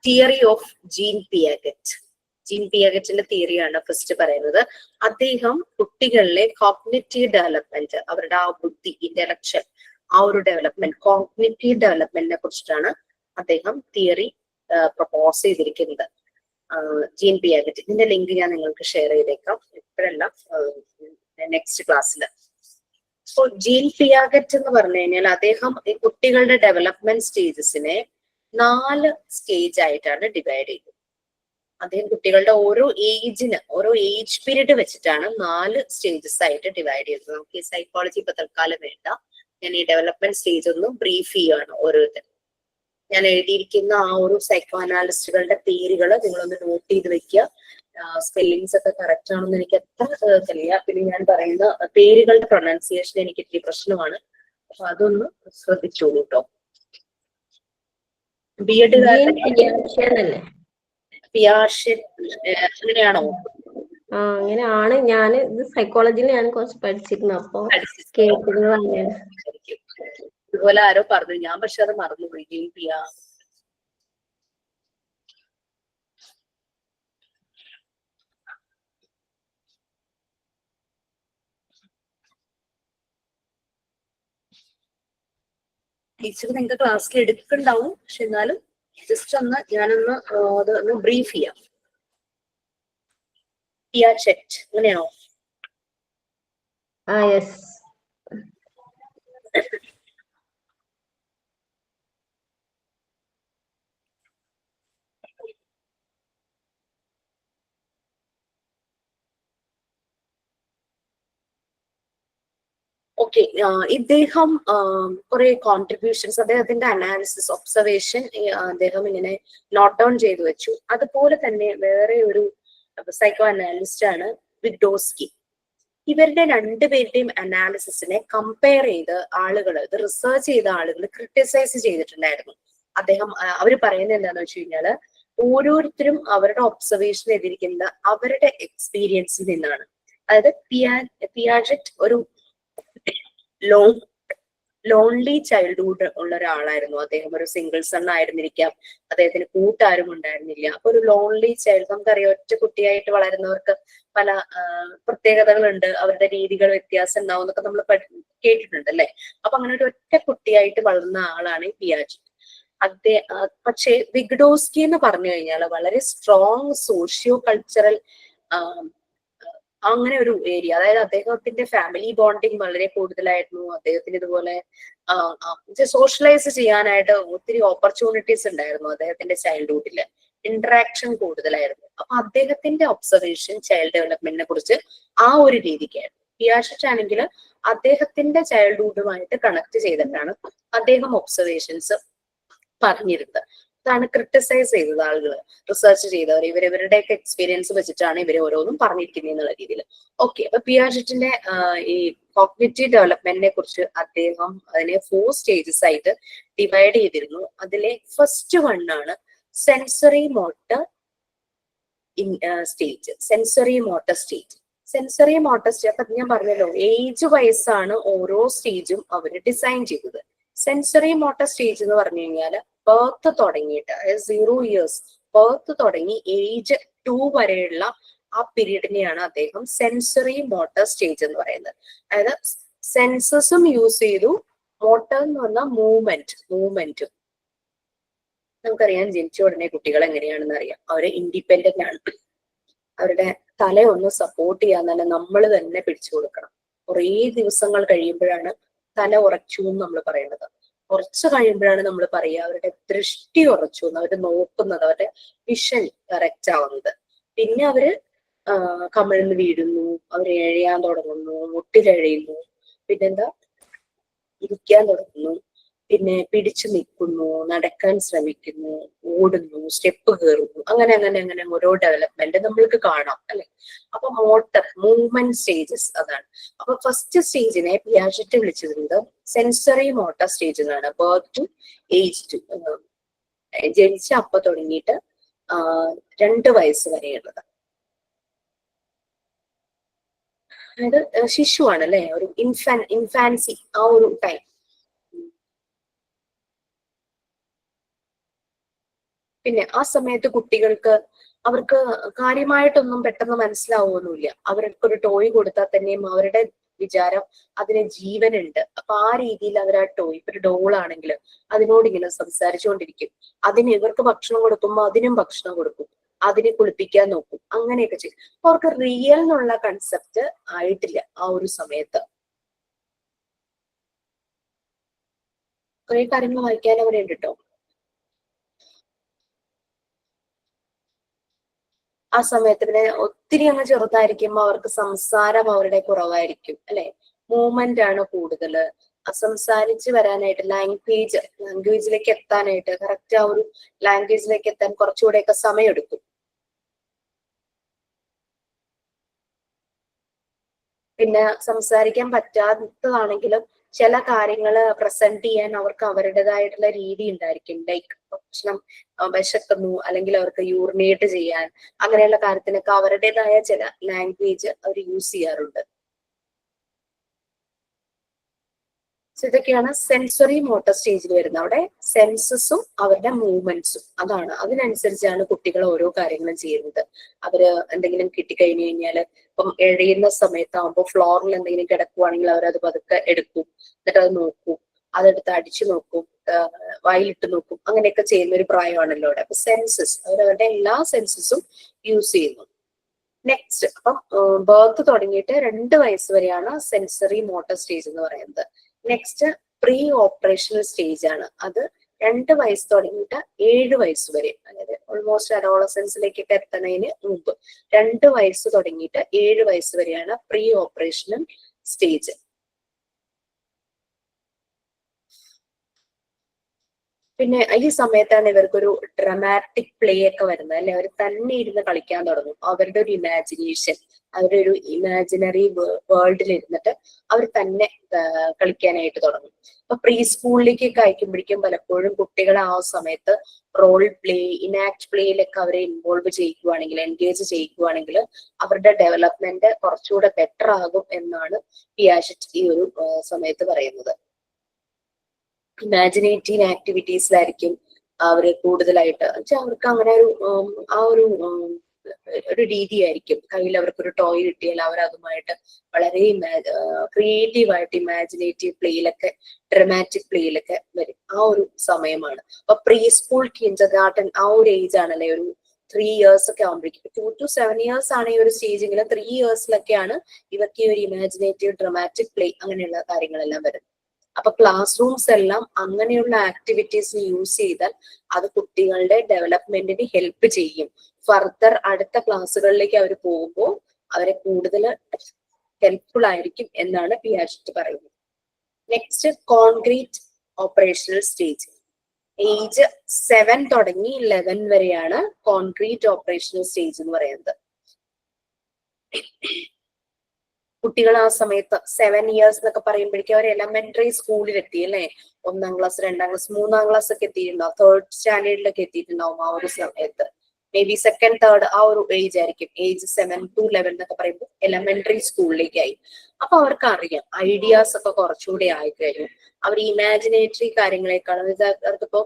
theory of Jean Piaget. Jean പിയാഗറ്റിന്റെ തിയറിയാണ് ഫസ്റ്റ് പറയുന്നത്. അദ്ദേഹം കുട്ടികളിലെ കോഗ്നിറ്റീവ് ഡെവലപ്മെന്റ്, അവരുടെ ആ ബുദ്ധി, ഇന്റലക്ച്വൽ ആ ഒരു ഡെവലപ്മെന്റ്, കോഗ്നിറ്റീവ് ഡെവലപ്മെന്റിനെ കുറിച്ചിട്ടാണ് അദ്ദേഹം തിയറി പ്രപ്പോസ് ചെയ്തിരിക്കുന്നത് ജീൻ പിയാഗറ്റ്. ഇതിന്റെ ലിങ്ക് ഞാൻ നിങ്ങൾക്ക് ഷെയർ ചെയ്തേക്കാം, ഇപ്പോഴല്ല നെക്സ്റ്റ് ക്ലാസ്സിൽ. സോ ജീൻ പിയാഗറ്റ് എന്ന് പറഞ്ഞു കഴിഞ്ഞാൽ അദ്ദേഹം ഈ കുട്ടികളുടെ ഡെവലപ്മെന്റ് സ്റ്റേജസിനെ 4 സ്റ്റേജ് ആയിട്ടാണ് ഡിവൈഡ് ചെയ്തത്. അദ്ദേഹം കുട്ടികളുടെ ഓരോ ഏജ് പീരീഡ് വെച്ചിട്ടാണ് 4 സ്റ്റേജസ് ആയിട്ട് ഡിവൈഡ് ചെയ്തത്. നമുക്ക് ഈ സൈക്കോളജി ഇപ്പൊ തൽക്കാലം വേണ്ട, ഞാൻ ഈ ഡെവലപ്മെന്റ് സ്റ്റേജ് ഒന്ന് ബ്രീഫ് ചെയ്യുകയാണ് ഓരോരുത്തരും. ഞാൻ എഴുതിയിരിക്കുന്ന ആ ഒരു സൈക്കോ അനാലിസ്റ്റുകളുടെ പേരുകൾ നിങ്ങളൊന്ന് നോട്ട് ചെയ്ത് വെക്കുക. സ്പെല്ലിങ്സ് ഒക്കെ കറക്റ്റ് ആണെന്ന് എനിക്ക് അത്ര അറിയില്ല. പിന്നെ ഞാൻ പറയുന്ന പേരുകളുടെ പ്രൊനൗൺസിയേഷൻ എനിക്ക് ഇത്തിരി പ്രശ്നമാണ്, അപ്പൊ അതൊന്ന് ശ്രദ്ധിച്ചോളൂ കേട്ടോ. ബി.എഡ് പിയാഷെറ്റ് അങ്ങനെയാണോ? അങ്ങനെയാണ്. ഞാൻ ഇത് സൈക്കോളജിയിൽ ഞാൻ കുറച്ച് പഠിച്ചിരുന്നു, അപ്പൊ കേട്ടിരുന്നത് അങ്ങനെയാണ്. ഇതുപോലെ ആരോ പറഞ്ഞു, ഞാൻ പക്ഷെ അത് മറന്നുപോയി. ജീൻ പിയാ ടീച്ചർ നിങ്ങൾക്ക് ക്ലാസ്സിൽ എടുക്കുന്നുണ്ടാവും, പക്ഷെ എന്നാലും ജസ്റ്റ് ഞാനൊന്ന് അതൊന്ന് ബ്രീഫ് ചെയ്യാം. പിയാഷെറ്റ് അങ്ങനെയാണോ? യെസ്. ഓക്കെ, ഇദ്ദേഹം കുറെ കോൺട്രിബ്യൂഷൻസ്, അദ്ദേഹത്തിന്റെ അനാലിസിസ്, ഒബ്സർവേഷൻ അദ്ദേഹം ഇങ്ങനെ നോട്ട് ഡൗൺ ചെയ്തു വെച്ചു. അതുപോലെ തന്നെ വേറെ ഒരു സൈക്കോ അനാലിസ്റ്റ് ആണ് വിഗ്ഡോസ്കി. ഇവരുടെ രണ്ടുപേരുടെയും അനാലിസിസിനെ കമ്പയർ ചെയ്ത് ആളുകൾ, ഇത് റിസർച്ച് ചെയ്ത ആളുകൾ ക്രിട്ടിസൈസ് ചെയ്തിട്ടുണ്ടായിരുന്നു. അദ്ദേഹം അവര് പറയുന്നത് എന്താന്ന് വെച്ച് കഴിഞ്ഞാല്, ഓരോരുത്തരും അവരുടെ ഒബ്സർവേഷൻ ചെയ്തിരിക്കുന്നത് അവരുടെ എക്സ്പീരിയൻസിൽ നിന്നാണ്. അതായത് പിയാജറ്റ് ഒരു ലോൺലി ചൈൽഡ്ഹുഡ് ഉള്ള ഒരാളായിരുന്നു. അദ്ദേഹം ഒരു സിംഗിൾ സൺ ആയിരുന്നിരിക്കാം, അദ്ദേഹത്തിന് കൂട്ടാരും ഉണ്ടായിരുന്നില്ല. അപ്പൊ ഒരു ലോൺലി ചൈൽഡ്, നമുക്കറിയാം ഒറ്റ കുട്ടിയായിട്ട് വളരുന്നവർക്ക് പല പ്രത്യേകതകളുണ്ട്, അവരുടെ രീതികൾ വ്യത്യാസം ഉണ്ടാവും എന്നൊക്കെ നമ്മൾ കേട്ടിട്ടുണ്ട് അല്ലെ. അപ്പൊ അങ്ങനെ ഒരു ഒറ്റ കുട്ടിയായിട്ട് വളർന്ന ആളാണ് പിയാജറ്റ്. പക്ഷേ വിഗ്ഡോസ്കി എന്ന് പറഞ്ഞു കഴിഞ്ഞാൽ വളരെ സ്ട്രോങ് സോഷ്യോ കൾച്ചറൽ അങ്ങനെ ഒരു ഏരിയ, അതായത് അദ്ദേഹത്തിന്റെ ഫാമിലി ബോണ്ടിങ് വളരെ കൂടുതലായിരുന്നു. അദ്ദേഹത്തിന് ഇതുപോലെ സോഷ്യലൈസ് ചെയ്യാനായിട്ട് ഒത്തിരി ഓപ്പർച്യൂണിറ്റീസ് ഉണ്ടായിരുന്നു. അദ്ദേഹത്തിന്റെ ചൈൽഡ്ഹുഡില് ഇന്ററാക്ഷൻ കൂടുതലായിരുന്നു. അപ്പൊ അദ്ദേഹത്തിന്റെ ഒബ്സർവേഷൻ ചൈൽഡ് ഡെവലപ്മെന്റിനെ കുറിച്ച് ആ ഒരു രീതിക്കായിരുന്നു. പിയാഷെറ്റ് ആണെങ്കിൽ അദ്ദേഹത്തിന്റെ ചൈൽഡ്ഹുഡുമായിട്ട് കണക്ട് ചെയ്തിട്ടാണ് അദ്ദേഹം ഒബ്സർവേഷൻസ് പറഞ്ഞിരുന്നത്. അതാണ് ക്രിട്ടിസൈസ് ചെയ്തത് ആളുകൾ, റിസർച്ച് ചെയ്തവർ. ഇവരുടെയൊക്കെ എക്സ്പീരിയൻസ് വെച്ചിട്ടാണ് ഇവർ ഓരോന്നും പറഞ്ഞിരിക്കുന്നത് എന്നുള്ള രീതിയിൽ. ഓക്കെ, അപ്പൊ പിയാജറ്റിന്റെ ഈ കോഗ്നിറ്റീവ് ഡെവലപ്മെന്റിനെ കുറിച്ച് അദ്ദേഹം അതിനെ 4 സ്റ്റേജസ് ആയിട്ട് ഡിവൈഡ് ചെയ്തിരുന്നു. അതിലെ ഫസ്റ്റ് ആണ് sensory motor stage. Sensory motor stage അപ്പൊ ഞാൻ പറഞ്ഞല്ലോ, ഏജ് വൈസാണ് ഓരോ സ്റ്റേജും അവർ ഡിസൈൻ ചെയ്തത്. സെൻസറി മോട്ടർ സ്റ്റേജ് എന്ന് പറഞ്ഞു കഴിഞ്ഞാല് ബർത്ത് തുടങ്ങിയിട്ട്, അതായത് 0 years ബർത്ത് തുടങ്ങി ഏജ് 2 വരെയുള്ള ആ പീരീഡിനെയാണ് അദ്ദേഹം സെൻസറി മോട്ടർ സ്റ്റേജ് എന്ന് പറയുന്നത്. അതായത് സെൻസസും യൂസ് ചെയ്തു, മോട്ടർ എന്ന് പറഞ്ഞാൽ മൂവ്മെന്റും. നമുക്കറിയാം ജനിച്ച ഉടനെ കുട്ടികൾ എങ്ങനെയാണെന്ന് അറിയാം, അവര് ഇൻഡിപെൻഡന്റ് ആണ്. അവരുടെ തല ഒന്ന് സപ്പോർട്ട് ചെയ്യാൻ തന്നെ നമ്മൾ തന്നെ പിടിച്ചു കൊടുക്കണം. കുറേ ദിവസങ്ങൾ കഴിയുമ്പോഴാണ് തല ഉറച്ചു എന്ന് നമ്മൾ പറയുന്നത്. കുറച്ച് കഴിയുമ്പോഴാണ് നമ്മൾ പറയുക അവരുടെ ദൃഷ്ടി ഉറച്ചു എന്ന്, അവര് നോക്കുന്നത്, അവരുടെ വിഷൻ കറക്റ്റ് ആവുന്നത്. പിന്നെ അവര് കമിഴ്ന്ന് വീഴുന്നു, അവര് എഴയാൻ തുടങ്ങുന്നു, മുട്ടിലെഴയുന്നു, പിന്നെന്താ ഇരിക്കാൻ തുടങ്ങുന്നു, പിന്നെ പിടിച്ചു നിൽക്കുന്നു, നടക്കാൻ ശ്രമിക്കുന്നു, ഓടുന്നു, സ്റ്റെപ്പ് കയറുന്നു, അങ്ങനെ ഓരോ ഡെവലപ്മെന്റ് നമ്മൾക്ക് കാണാം അല്ലെ. അപ്പൊ മൂവ്മെന്റ് സ്റ്റേജസ് അതാണ്. അപ്പൊ ഫസ്റ്റ് സ്റ്റേജിനെ പിയാജറ്റ് വിളിച്ചിരുന്നത് സെൻസറി മോട്ടർ സ്റ്റേജ് എന്നാണ്. ബർത്ത് ടു ഏജ് 2, ജനിച്ച അപ്പൊ തുടങ്ങിയിട്ട് 2 വയസ്സ് വരെയുള്ളത്. അതായത് ശിശുവാണ് അല്ലെ, ഒരു ഇൻഫാൻസി ആ ഒരു ടൈം. പിന്നെ ആ സമയത്ത് കുട്ടികൾക്ക് അവർക്ക് കാര്യമായിട്ടൊന്നും പെട്ടെന്ന് മനസ്സിലാവുമൊന്നുമില്ല. അവർക്കൊരു ടോയ് കൊടുത്താൽ തന്നെയും അവരുടെ വിചാരം അതിന് ജീവനുണ്ട്. അപ്പൊ ആ രീതിയിൽ അവർ ആ ടോയ്, ഇപ്പൊ ഒരു ഡോളാണെങ്കിൽ അതിനോട് ഇങ്ങനെ സംസാരിച്ചുകൊണ്ടിരിക്കും. അതിന് ഇവർക്ക് ഭക്ഷണം കൊടുക്കുമ്പോൾ അതിനും ഭക്ഷണം കൊടുക്കും, അതിനെ കുളിപ്പിക്കാൻ നോക്കും, അങ്ങനെയൊക്കെ ചെയ്യും. അപ്പൊ അവർക്ക് റിയൽ എന്നുള്ള കൺസെപ്റ്റ് ആയിട്ടില്ല ആ ഒരു സമയത്ത്. കുറെ കാര്യങ്ങൾ വായിക്കാൻ അവിടെ ഉണ്ട് കേട്ടോ. ആ സമയത്ത് പിന്നെ ഒത്തിരി അങ്ങ് ചെറുതായിരിക്കുമ്പോൾ അവർക്ക് സംസാരം അവരുടെ കുറവായിരിക്കും, അല്ലെ? മൂവ്മെന്റ് ആണ് കൂടുതല്. സംസാരിച്ച് വരാനായിട്ട് ലാംഗ്വേജിലേക്ക് എത്താനായിട്ട്, കറക്റ്റ് ആ ഒരു ലാംഗ്വേജിലേക്ക് എത്താൻ കുറച്ചുകൂടെയൊക്കെ സമയമെടുക്കും. പിന്നെ സംസാരിക്കാൻ പറ്റാത്തതാണെങ്കിലും ചില കാര്യങ്ങൾ പ്രസന്റ് ചെയ്യാൻ അവർക്ക് അവരുടേതായിട്ടുള്ള രീതി ഉണ്ടായിരിക്കും. ലൈക്ക് ഭക്ഷണം വിശക്കുന്നു, അല്ലെങ്കിൽ അവർക്ക് യൂറിനേറ്റ് ചെയ്യാൻ, അങ്ങനെയുള്ള കാര്യത്തിനൊക്കെ അവരുടേതായ ചില ലാംഗ്വേജ് അവർ യൂസ് ചെയ്യാറുണ്ട്. ഇതൊക്കെയാണ് സെൻസറി മോട്ടോർ സ്റ്റേജിൽ വരുന്നത്. അവിടെ സെൻസസും അവരുടെ മൂവ്മെന്റ്സും അതാണ്, അതിനനുസരിച്ചാണ് കുട്ടികൾ ഓരോ കാര്യങ്ങളും ചെയ്യുന്നത്. അവര് എന്തെങ്കിലും കിട്ടിക്കഴിഞ്ഞു കഴിഞ്ഞാൽ, ഇപ്പം എഴയുന്ന സമയത്താകുമ്പോൾ ഫ്ലോറിൽ എന്തെങ്കിലും കിടക്കുവാണെങ്കിൽ അവരത് പതുക്കെ എടുക്കും, എന്നിട്ട് അത് നോക്കും, അതെടുത്ത് അടിച്ചു നോക്കും, വായിലിട്ട് നോക്കും, അങ്ങനെയൊക്കെ ചെയ്യുന്ന ഒരു പ്രായമാണല്ലോ അവിടെ. അപ്പൊ സെൻസസ്, അവരവരുടെ എല്ലാ സെൻസസും യൂസ് ചെയ്യുന്നു. നെക്സ്റ്റ്, അപ്പം ബർത്ത് തുടങ്ങിയിട്ട് 2 വയസ്സ് വരെയാണ് സെൻസറി മോട്ടോർ സ്റ്റേജ് എന്ന് പറയുന്നത്. നെക്സ്റ്റ് പ്രീ ഓപ്പറേഷണൽ സ്റ്റേജ് ആണ്. അത് 2 വയസ്സ് തുടങ്ങിയിട്ട് 7 വയസ്സ് വരെ, അതായത് ഓൾമോസ്റ്റ് അഡോളസൻസിലേക്കൊക്കെ എത്തുന്നതിന് മുമ്പ് 2 വയസ്സ് തുടങ്ങിയിട്ട് 7 വയസ്സ് വരെയാണ് പ്രീ ഓപ്പറേഷണൽ സ്റ്റേജ്. പിന്നെ ഈ സമയത്താണ് ഇവർക്കൊരു ഡ്രമാറ്റിക് പ്ലേ ഒക്കെ വരുന്നത്, അല്ലെ? അവർ തന്നെ ഇരുന്ന് കളിക്കാൻ തുടങ്ങും. അവരുടെ ഒരു ഇമാജിനേഷൻ, അവരുടെ ഒരു ഇമാജിനറി വേൾഡിൽ ഇരുന്നിട്ട് അവർ തന്നെ കളിക്കാനായിട്ട് തുടങ്ങും. അപ്പൊ പ്രീ സ്കൂളിലേക്കൊക്കെ അയക്കുമ്പോഴേക്കും പലപ്പോഴും കുട്ടികളെ ആ സമയത്ത് റോൾ പ്ലേ, ഇനാക്ട് പ്ലേയിലൊക്കെ അവരെ ഇൻവോൾവ് ചെയ്യിക്കുവാണെങ്കിൽ, എൻഗേജ് ചെയ്യിക്കുവാണെങ്കിൽ അവരുടെ ഡെവലപ്മെന്റ് കുറച്ചുകൂടെ ബെറ്റർ ആകും എന്നാണ് പിയാഷറ്റ് ഈ ഒരു സമയത്ത് പറയുന്നത്. ഇമാജിനേറ്റീവ് ആക്ടിവിറ്റീസിലായിരിക്കും അവര് കൂടുതലായിട്ട്, വെച്ചാൽ അവർക്ക് അങ്ങനെ ഒരു രീതിയായിരിക്കും. കയ്യിൽ അവർക്കൊരു ടോയ് കിട്ടിയാൽ അവർ അതുമായിട്ട് വളരെ ക്രിയേറ്റീവായിട്ട് ഇമാജിനേറ്റീവ് പ്ലേയിലൊക്കെ, ഡ്രമാറ്റിക് പ്ലേയിലൊക്കെ വരും. ആ ഒരു സമയമാണ്. അപ്പൊ പ്രീ സ്കൂൾ, കിൻഡർ ഗാർട്ടൻ, ആ ഒരു ഏജ് ആണല്ലേ, ഒരു 3 ഇയേഴ്സ് ഒക്കെ ആകുമ്പോഴേക്കും. 2 to 7 ഇയേഴ്സ് ആണ് ഈ ഒരു സ്റ്റേജെങ്കിലും 3 ഇയേഴ്സിലൊക്കെയാണ് ഇവർക്ക് ഈ ഒരു ഇമാജിനേറ്റീവ് ഡ്രമാറ്റിക് പ്ലേ അങ്ങനെയുള്ള കാര്യങ്ങളെല്ലാം വരുന്നത്. അപ്പൊ ക്ലാസ് റൂംസ് എല്ലാം അങ്ങനെയുള്ള ആക്ടിവിറ്റീസ് യൂസ് ചെയ്താൽ അത് കുട്ടികളുടെ ഡെവലപ്മെന്റിന് ഹെൽപ്പ് ചെയ്യും. ഫർദർ അടുത്ത ക്ലാസ്സുകളിലേക്ക് അവർ പോകുമ്പോൾ അവരെ കൂടുതൽ ഹെൽപ്ഫുൾ ആയിരിക്കും എന്നാണ് പിയാഷറ്റ് പറയുന്നത്. Next, concrete operational stage. Age 7 തുടങ്ങി 11 വരെയാണ് കോൺക്രീറ്റ് ഓപ്പറേഷണൽ സ്റ്റേജ് എന്ന് പറയുന്നത്. കുട്ടികൾ ആ സമയത്ത് 7 ഇയേഴ്സ് എന്നൊക്കെ പറയുമ്പോഴേക്കും അവർ എലമെന്ററി സ്കൂളിൽ എത്തി, അല്ലെ? 1ാം ക്ലാസ്, 2ാം ക്ലാസ്, 3ാം ക്ലാസ് ഒക്കെ എത്തിയിട്ടുണ്ടാവും, 3rd സ്റ്റാൻഡേർഡിലൊക്കെ എത്തിയിട്ടുണ്ടാവും ആ ഒരു സമയത്ത്. മേ ബി 2nd, 3rd ആ ഒരു ഏജ് ആയിരിക്കും. ഏജ് 7 to 11 എന്നൊക്കെ പറയുമ്പോൾ എലമെന്ററി സ്കൂളിലേക്കായി. അപ്പൊ അവർക്ക് അറിയാം, ഐഡിയാസ് ഒക്കെ കുറച്ചുകൂടി ആയിക്കഴിഞ്ഞു. അവർ ഇമാജിനേറ്ററി കാര്യങ്ങളെക്കാളും, അവർക്കിപ്പോ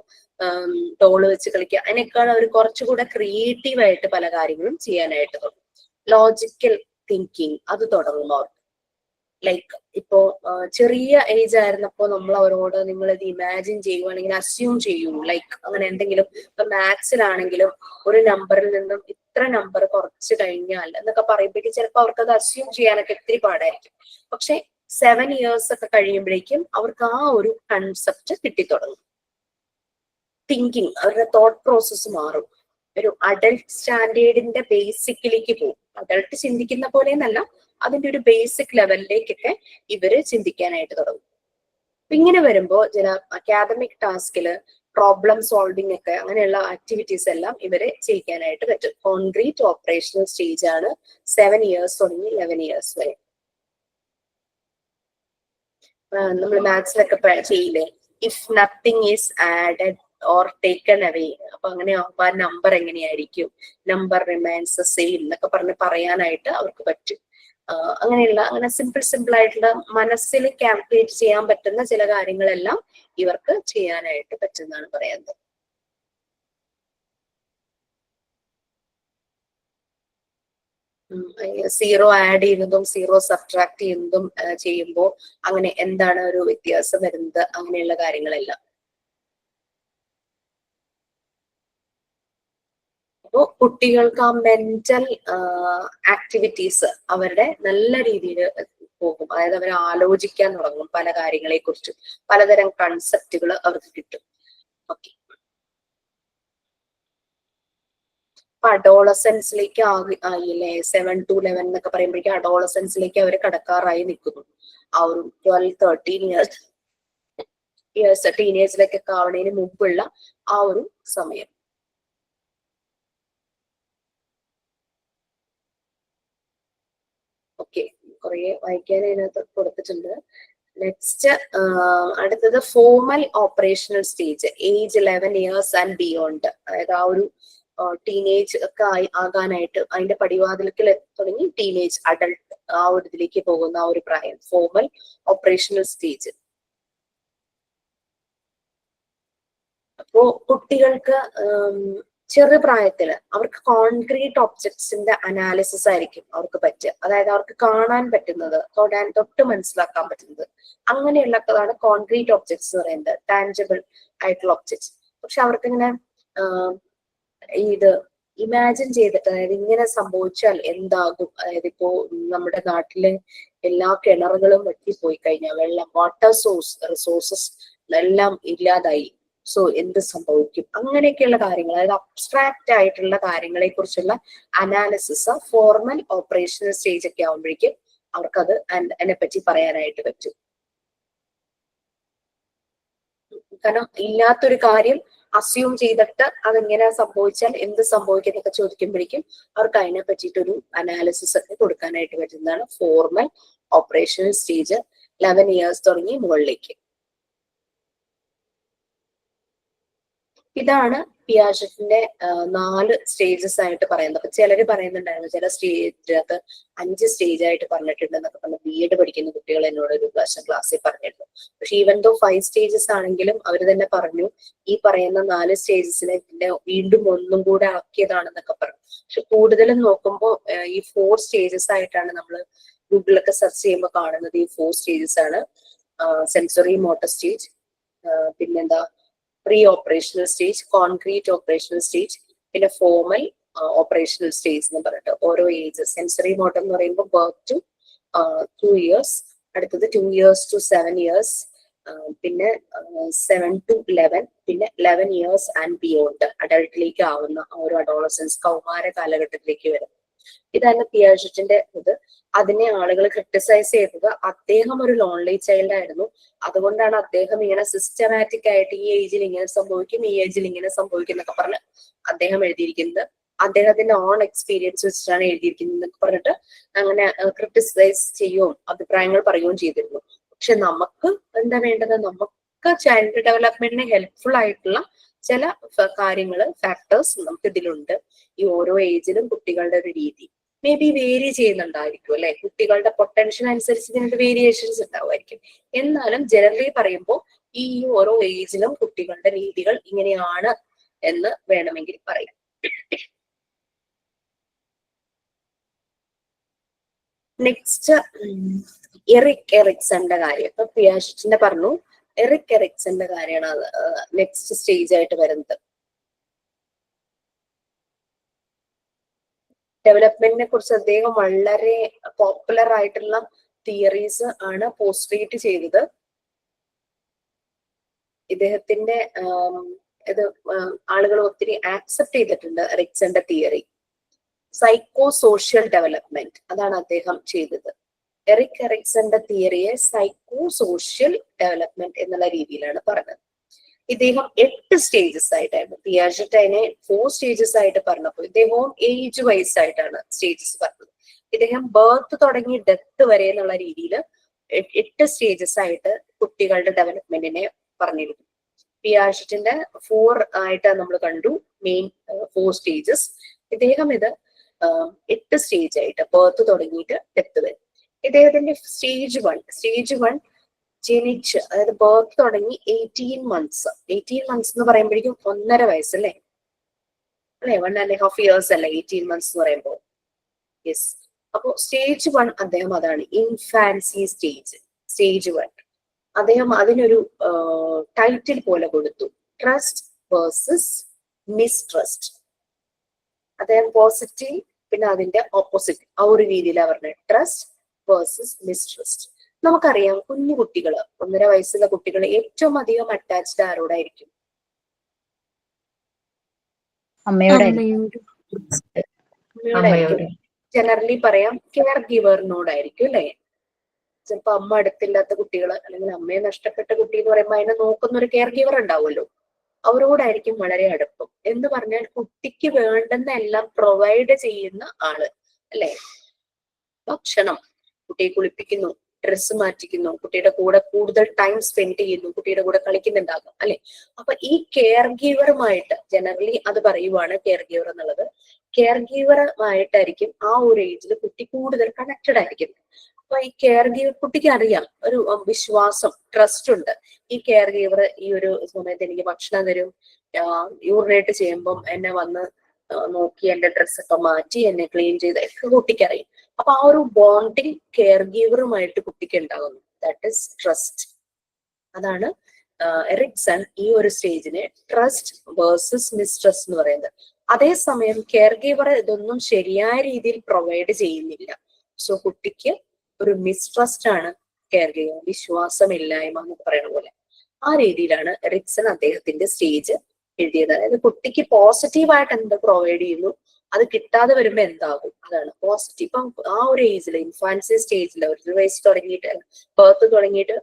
ടോള് വെച്ച് കളിക്കുക, അതിനേക്കാൾ അവർ കുറച്ചുകൂടെ ക്രിയേറ്റീവ് ആയിട്ട് പല കാര്യങ്ങളും ചെയ്യാനായിട്ട് തുടങ്ങും. ലോജിക്കൽ തിങ്കിങ് അത് തുടങ്ങും അവർക്ക്. ലൈക്ക് ഇപ്പോ ചെറിയ ഏജ് ആയിരുന്നപ്പോ നമ്മൾ അവരോട് നിങ്ങൾ ഇത് ഇമാജിൻ ചെയ്യുവാണെങ്കിൽ അസ്യൂം ചെയ്യൂ, ലൈക്ക് അങ്ങനെ എന്തെങ്കിലും. ഇപ്പൊ മാത്സിലാണെങ്കിലും ഒരു നമ്പറിൽ നിന്നും ഇത്ര നമ്പർ കുറച്ച് കഴിഞ്ഞാൽ എന്നൊക്കെ പറയുമ്പോഴേക്കും ചിലപ്പോൾ അവർക്ക് അത് അസ്യൂം ചെയ്യാനൊക്കെ ഒത്തിരി പാടായിരിക്കും. പക്ഷെ 7 ഇയേഴ്സ് ഒക്കെ കഴിയുമ്പോഴേക്കും അവർക്ക് ആ ഒരു കൺസെപ്റ്റ് കിട്ടിത്തുടങ്ങും. തിങ്കിങ്, അവരുടെ തോട്ട് പ്രോസസ്സ് മാറും. ഒരു അഡൽട്ട് സ്റ്റാൻഡേർഡിന്റെ ബേസിക്കിലേക്ക് പോകും. അഡൽട്ട് ചിന്തിക്കുന്ന പോലെ എന്നല്ല, അതിന്റെ ഒരു ബേസിക് ലെവലിലേക്കൊക്കെ ഇവര് ചിന്തിക്കാനായിട്ട് തുടങ്ങും. ഇങ്ങനെ വരുമ്പോ ചില അക്കാദമിക് ടാസ്കില് പ്രോബ്ലം സോൾവിങ് ഒക്കെ, അങ്ങനെയുള്ള ആക്ടിവിറ്റീസ് എല്ലാം ഇവരെ ചെയ്യിക്കാനായിട്ട് പറ്റും. കോൺക്രീറ്റ് ഓപ്പറേഷണൽ സ്റ്റേജ് ആണ് 7 ഇയേഴ്സ് തുടങ്ങി 11 ഇയേഴ്സ് വരെ. നമ്മൾ മാത്സിലൊക്കെ ചെയ്യില്ലേ, if nothing is added or taken away, അപ്പൊ അങ്ങനെ ആകുമ്പോ ആ നമ്പർ എങ്ങനെയായിരിക്കും, നമ്പർ റിമൈൻസ് സെയിം എന്നൊക്കെ പറയാനായിട്ട് അവർക്ക് പറ്റും. അങ്ങനെയുള്ള അങ്ങനെ സിമ്പിൾ ആയിട്ടുള്ള മനസ്സിൽ കാൽക്കുലേറ്റ് ചെയ്യാൻ പറ്റുന്ന ചില കാര്യങ്ങളെല്ലാം ഇവർക്ക് ചെയ്യാനായിട്ട് പറ്റുന്നതാണ് പറയുന്നത്. സീറോ ആഡ് ചെയ്യുന്നതും സീറോ സബ്ട്രാക്ട് ചെയ്യുന്നതും ചെയ്യുമ്പോൾ അങ്ങനെ എന്താണ് ഒരു വ്യത്യാസം വരുന്നത്, അങ്ങനെയുള്ള കാര്യങ്ങളെല്ലാം. അപ്പോൾ കുട്ടികൾക്ക് ആ മെന്റൽ ആക്ടിവിറ്റീസ് അവരുടെ നല്ല രീതിയിൽ പോകും. അതായത് അവർ ആലോചിക്കാൻ തുടങ്ങും പല കാര്യങ്ങളെ കുറിച്ചും, പലതരം കൺസെപ്റ്റുകൾ അവർക്ക് കിട്ടും. ഓക്കെ, അഡോളസൻസിലേക്ക് ആയില്ലേ, 7 to 11 എന്നൊക്കെ പറയുമ്പോഴേക്കും അഡോളസൻസിലേക്ക് അവർ കടക്കാറായി നിൽക്കുന്നു. ആ ഒരു 12-13 ഇയേഴ്സ് ടീനേജിലേക്കൊക്കെ ആവുന്നതിന് മുമ്പുള്ള ആ ഒരു സമയം. ഓക്കെ, കുറെ വായിക്കാൻ അതിനകത്ത് കൊടുത്തിട്ടുണ്ട്. നെക്സ്റ്റ് അടുത്തത് formal operational stage, age 11 years and beyond. അതായത് ആ ഒരു ടീനേജ് ഒക്കെ ആകാനായിട്ട് അതിന്റെ പടിവാതിലത്തിൽ തുടങ്ങി ടീനേജ് അഡൾട്ട് ആ ഒരു ഇതിലേക്ക് പോകുന്ന ആ ഒരു പ്രായം, ഫോർമൽ ഓപ്പറേഷണൽ സ്റ്റേജ്. അപ്പോ കുട്ടികൾക്ക് ചെറുപ്രായത്തില് അവർക്ക് കോൺക്രീറ്റ് ഒബ്ജക്ട്സിന്റെ അനാലിസിസ് ആയിരിക്കും അവർക്ക് പറ്റുക. അതായത് അവർക്ക് കാണാൻ പറ്റുന്നത്, തൊട്ട് മനസ്സിലാക്കാൻ പറ്റുന്നത്, അങ്ങനെയുള്ളതാണ് കോൺക്രീറ്റ് ഒബ്ജക്ട്സ് എന്ന് പറയുന്നത്, ടാഞ്ചിബിൾ ആയിട്ടുള്ള ഒബ്ജക്ട്സ്. പക്ഷെ അവർക്ക് ഇങ്ങനെ ഇത് ഇമാജിൻ ചെയ്തിട്ട്, അതായത് ഇങ്ങനെ സംഭവിച്ചാൽ എന്താകും, അതായത് ഇപ്പോ നമ്മുടെ നാട്ടിലെ എല്ലാ കിണറുകളും വെട്ടിപ്പോയി കഴിഞ്ഞാൽ വെള്ളം, വാട്ടർ റിസോഴ്സസ് എല്ലാം ഇല്ലാതായി, സോ എന്ത് സംഭവിക്കും, അങ്ങനെയൊക്കെയുള്ള കാര്യങ്ങൾ, അതായത് അബ്സ്ട്രാക്റ്റ് ആയിട്ടുള്ള കാര്യങ്ങളെ കുറിച്ചുള്ള അനാലിസിസ് ഫോർമൽ ഓപ്പറേഷണൽ സ്റ്റേജ് ഒക്കെ ആവുമ്പോഴേക്കും അവർക്കത് അതിനെപ്പറ്റി പറയാനായിട്ട് പറ്റും. കാരണം ഇല്ലാത്തൊരു കാര്യം അസ്യൂം ചെയ്തിട്ട് അതെങ്ങനെ സംഭവിച്ചാൽ എന്ത് സംഭവിക്കും എന്നൊക്കെ ചോദിക്കുമ്പോഴേക്കും അവർക്ക് അതിനെ പറ്റിയിട്ടൊരു അനാലിസിസ് ഒക്കെ കൊടുക്കാനായിട്ട് പറ്റുന്നതാണ് ഫോർമൽ ഓപ്പറേഷണൽ സ്റ്റേജ്, 11 years തുടങ്ങി മുകളിലേക്ക്. ഇതാണ് പിയാജറ്റിന്റെ 4 സ്റ്റേജസ് ആയിട്ട് പറയുന്നത്. അപ്പൊ ചിലര് പറയുന്നുണ്ടായിരുന്നു ചില സ്റ്റേജിനകത്ത് 5 സ്റ്റേജ് ആയിട്ട് പറഞ്ഞിട്ടുണ്ട് എന്നൊക്കെ പറഞ്ഞ് BEd പഠിക്കുന്ന കുട്ടികൾ എന്നോട് ഒരു പ്രാവശ്യം ക്ലാസ്സിൽ പറഞ്ഞിരുന്നു. പക്ഷെ ഈവൻ ദോ 5 സ്റ്റേജസ് ആണെങ്കിലും അവർ തന്നെ പറഞ്ഞു ഈ പറയുന്ന 4 സ്റ്റേജസിനെ വീണ്ടും ഒന്നും കൂടെ ആക്കിയതാണെന്നൊക്കെ പറഞ്ഞു. പക്ഷെ കൂടുതലും നോക്കുമ്പോൾ ഈ 4 സ്റ്റേജസ് ആയിട്ടാണ് നമ്മൾ ഗൂഗിളിലൊക്കെ സെർച്ച് ചെയ്യുമ്പോൾ കാണുന്നത്. ഈ 4 സ്റ്റേജസ് ആണ്. സെൻസറി മോട്ടോർ സ്റ്റേജ്, പിന്നെന്താ pre operational stage, concrete operational stage, പിന്നെ ഫോർമൽ ഓപ്പറേഷണൽ സ്റ്റേജ് എന്ന് പറഞ്ഞിട്ട് ഓരോ ഏജ്. സെൻസറി മോട്ടർ എന്ന് പറയുമ്പോൾ ബർത്ത് ടു 2 years, അടുത്തത് 2 years to 7 years, പിന്നെ 7 to 11, പിന്നെ 11 years ആൻഡ് ബിയോണ്ട് അഡൾട്ടിലേക്ക് ആവുന്ന ഓരോ അഡോളസൻസ്, കൗമാര കാലഘട്ടത്തിലേക്ക് വരും. ഇതാണ് പിയാജറ്റിന്റെ ഇത്. അതിനെ ആളുകൾ ക്രിട്ടിസൈസ് ചെയ്തത് അദ്ദേഹം ഒരു ലോൺലി ചൈൽഡ് ആയിരുന്നു, അതുകൊണ്ടാണ് അദ്ദേഹം ഇങ്ങനെ സിസ്റ്റമാറ്റിക് ആയിട്ട് ഈ ഏജിൽ ഇങ്ങനെ സംഭവിക്കും, ഈ ഏജിൽ ഇങ്ങനെ സംഭവിക്കും എന്നൊക്കെ പറഞ്ഞ് അദ്ദേഹം എഴുതിയിരിക്കുന്നത്. അദ്ദേഹത്തിന്റെ ഓൺ എക്സ്പീരിയൻസ് വെച്ചിട്ടാണ് എഴുതിയിരിക്കുന്നത് എന്നൊക്കെ പറഞ്ഞിട്ട് അങ്ങനെ ക്രിട്ടിസൈസ് ചെയ്യുകയും അഭിപ്രായങ്ങൾ പറയുകയും ചെയ്തിരുന്നു. പക്ഷെ നമുക്ക് എന്താ വേണ്ടത്, നമുക്ക് ചൈൽഡ് ഡെവലപ്മെന്റിന് ഹെൽപ്ഫുൾ ആയിട്ടുള്ള ചില കാര്യങ്ങള്, ഫാക്ടേഴ്സ് നമുക്ക് ഇതിലുണ്ട്. ഈ ഓരോ ഏജിലും കുട്ടികളുടെ ഒരു രീതി മേ ബി വേരി ചെയ്യുന്നുണ്ടായിരിക്കും അല്ലെ, കുട്ടികളുടെ പൊട്ടൻഷ്യൽ അനുസരിച്ച് ഇതിനൊരു വേരിയേഷൻസ് ഉണ്ടാവുമായിരിക്കും. എന്നാലും ജനറലി പറയുമ്പോൾ ഈ ഓരോ ഏജിലും കുട്ടികളുടെ രീതികൾ ഇങ്ങനെയാണ് എന്ന് വേണമെങ്കിൽ പറയാം. നെക്സ്റ്റ് എറിക് എറിക്സന്റെ കാര്യം. ഇപ്പൊ പിയാജറ്റിന്റെ പറഞ്ഞു, എറിക് എറിക്സന്റെ കാര്യമാണ് നെക്സ്റ്റ് സ്റ്റേജ് ആയിട്ട് വരുന്നത്. ഡെവലപ്മെന്റിനെ കുറിച്ച് അദ്ദേഹം വളരെ പോപ്പുലർ ആയിട്ടുള്ള തിയറീസ് ആണ് പോസ്റ്റുലേറ്റ് ചെയ്തത്. ഇദ്ദേഹത്തിന്റെ ഇത് ആളുകൾ ഒത്തിരി ആക്സെപ്റ്റ് ചെയ്തിട്ടുണ്ട്. എറിക്സന്റെ തിയറി സൈക്കോ സോഷ്യൽ ഡെവലപ്മെന്റ്, അതാണ് അദ്ദേഹം ചെയ്തത്. എറിക് എറിക്സന്റെ തിയറിയെ സൈക്കോ സോഷ്യൽ ഡെവലപ്മെന്റ് എന്നുള്ള രീതിയിലാണ് പറഞ്ഞത്. ഇദ്ദേഹം 8 സ്റ്റേജസ് ആയിട്ടായിരുന്നു. പിയാജറ്റ് അതിനെ 4 സ്റ്റേജസ് ആയിട്ട് പറഞ്ഞപ്പോൾ ഇദ്ദേഹവും ഏജ് വൈസ് ആയിട്ടാണ് സ്റ്റേജസ് പറഞ്ഞത്. ഇദ്ദേഹം ബർത്ത് തുടങ്ങി ഡെത്ത് വരെ എന്നുള്ള രീതിയിൽ 8 സ്റ്റേജസ് ആയിട്ട് കുട്ടികളുടെ ഡെവലപ്മെന്റിനെ പറഞ്ഞിരുന്നു. പിയാജറ്റിന്റെ 4 ആയിട്ട് നമ്മൾ കണ്ടു, മെയിൻ 4 സ്റ്റേജസ്. ഇദ്ദേഹം ഇത് 8 സ്റ്റേജ് ആയിട്ട് ബർത്ത് തുടങ്ങിയിട്ട് ഡെത്ത് വരെ. ഇദ്ദേഹത്തിന്റെ സ്റ്റേജ് 1 ജനിച്ച്, അതായത് ബർത്ത് തുടങ്ങി 18 months എന്ന് പറയുമ്പോഴേക്കും 1.5 വയസ്സ് അല്ലേ, 1.5 years അല്ലേ 18 months എന്ന് പറയുമ്പോൾ. യെസ്, അപ്പോ സ്റ്റേജ് 1 അദ്ദേഹം അതാണ് ഇൻഫാൻസി സ്റ്റേജ് 1. അദ്ദേഹം അതിനൊരു ടൈറ്റിൽ പോലെ കൊടുത്തു, ട്രസ്റ്റ് വേഴ്സസ് മിസ്ട്രസ്റ്റ്. അദ്ദേഹം പോസിറ്റീവ് പിന്നെ അതിന്റെ ഓപ്പോസിറ്റ് ആ ഒരു രീതിയിലാണ് പറഞ്ഞത്, ട്രസ്റ്റ് വേഴ്സസ് മിസ്ട്രസ്റ്റ്. നമുക്കറിയാം കുഞ്ഞു കുട്ടികള് 1.5 വയസ്സുള്ള കുട്ടികൾ ഏറ്റവും അധികം അറ്റാച്ച്ഡ് ആരോടായിരിക്കും? അമ്മയോടായിരിക്കും. അമ്മയോടായിരിക്കും. ജനറലി പറയാം കെയർ ഗിവറിനോടായിരിക്കും അല്ലെ? ചിലപ്പോ അമ്മ അടുത്തില്ലാത്ത കുട്ടികൾ അല്ലെങ്കിൽ അമ്മയെ നഷ്ടപ്പെട്ട കുട്ടി എന്ന് പറയുമ്പോൾ അതിനെ നോക്കുന്ന ഒരു കെയർ ഗിവർ ഉണ്ടാവുമല്ലോ, അവരോടായിരിക്കും വളരെ അടുപ്പം. എന്ന് പറഞ്ഞാൽ കുട്ടിക്ക് വേണ്ടുന്ന എല്ലാം പ്രൊവൈഡ് ചെയ്യുന്ന ആള് അല്ലെ? ഭക്ഷണം, കുട്ടിയെ കുളിപ്പിക്കുന്നു, ഡ്രസ്സ് മാറ്റിക്കുന്നു, കുട്ടിയുടെ കൂടെ കൂടുതൽ ടൈം സ്പെൻഡ് ചെയ്യുന്നു, കുട്ടിയുടെ കൂടെ കളിക്കുന്നുണ്ടാകും അല്ലെ? അപ്പൊ ഈ കെയർ ഗീവറുമായിട്ട് ജനറലി അത് പറയുവാണ് കെയർ ഗീവർ എന്നുള്ളത്. കെയർ ഗീവറുമായിട്ടായിരിക്കും ആ ഒരു ഏജിൽ കുട്ടി കൂടുതൽ കണക്റ്റഡ് ആയിരിക്കും. അപ്പൊ ഈ കെയർ ഗീവർ കുട്ടിക്ക് അറിയാം, ഒരു വിശ്വാസം, ട്രസ്റ്റ് ഉണ്ട്. ഈ കെയർ ഗീവർ ഈ ഒരു സമയത്ത് എനിക്ക് ഭക്ഷണം തരും, യൂറിനേറ്റ് ചെയ്യുമ്പം എന്നെ വന്ന് നോക്കി എന്റെ ഡ്രസ്സൊക്കെ മാറ്റി എന്നെ ക്ലീൻ ചെയ്ത് ഒക്കെ കുട്ടിക്കറിയാം. അപ്പൊ ആ ഒരു ബോണ്ടിങ് കെയർ ഗീവറുമായിട്ട് കുട്ടിക്ക് ഉണ്ടാകുന്നു, ദാറ്റ് ഇസ് ട്രസ്റ്റ്. അതാണ് എറിക്സൺ ഈ ഒരു സ്റ്റേജിനെ ട്രസ്റ്റ് വേഴ്സസ് മിസ്ട്രസ്റ്റ് എന്ന് പറയുന്നത്. അതേസമയം കെയർ ഗീവർ ഇതൊന്നും ശരിയായ രീതിയിൽ പ്രൊവൈഡ് ചെയ്യുന്നില്ല. സോ കുട്ടിക്ക് ഒരു മിസ്ട്രസ്റ്റ് ആണ് കെയർ ഗീവർ, വിശ്വാസമില്ലായ്മ എന്ന് പറയുന്ന പോലെ. ആ രീതിയിലാണ് എറിക്സൺ അദ്ദേഹത്തിന്റെ സ്റ്റേജ് എഴുതിയത്. അതായത് കുട്ടിക്ക് പോസിറ്റീവായിട്ട് എന്ത് പ്രൊവൈഡ് ചെയ്യുന്നു, അത് കിട്ടാതെ വരുമ്പോ എന്താകും, അതാണ് പോസിറ്റീവ്. ഇപ്പം ആ ഒരു ഏജിൽ ഇൻഫാൻസി സ്റ്റേജിൽ 1 വയസ്സ് തുടങ്ങിയിട്ട് ബർത്ത് തുടങ്ങിയിട്ട്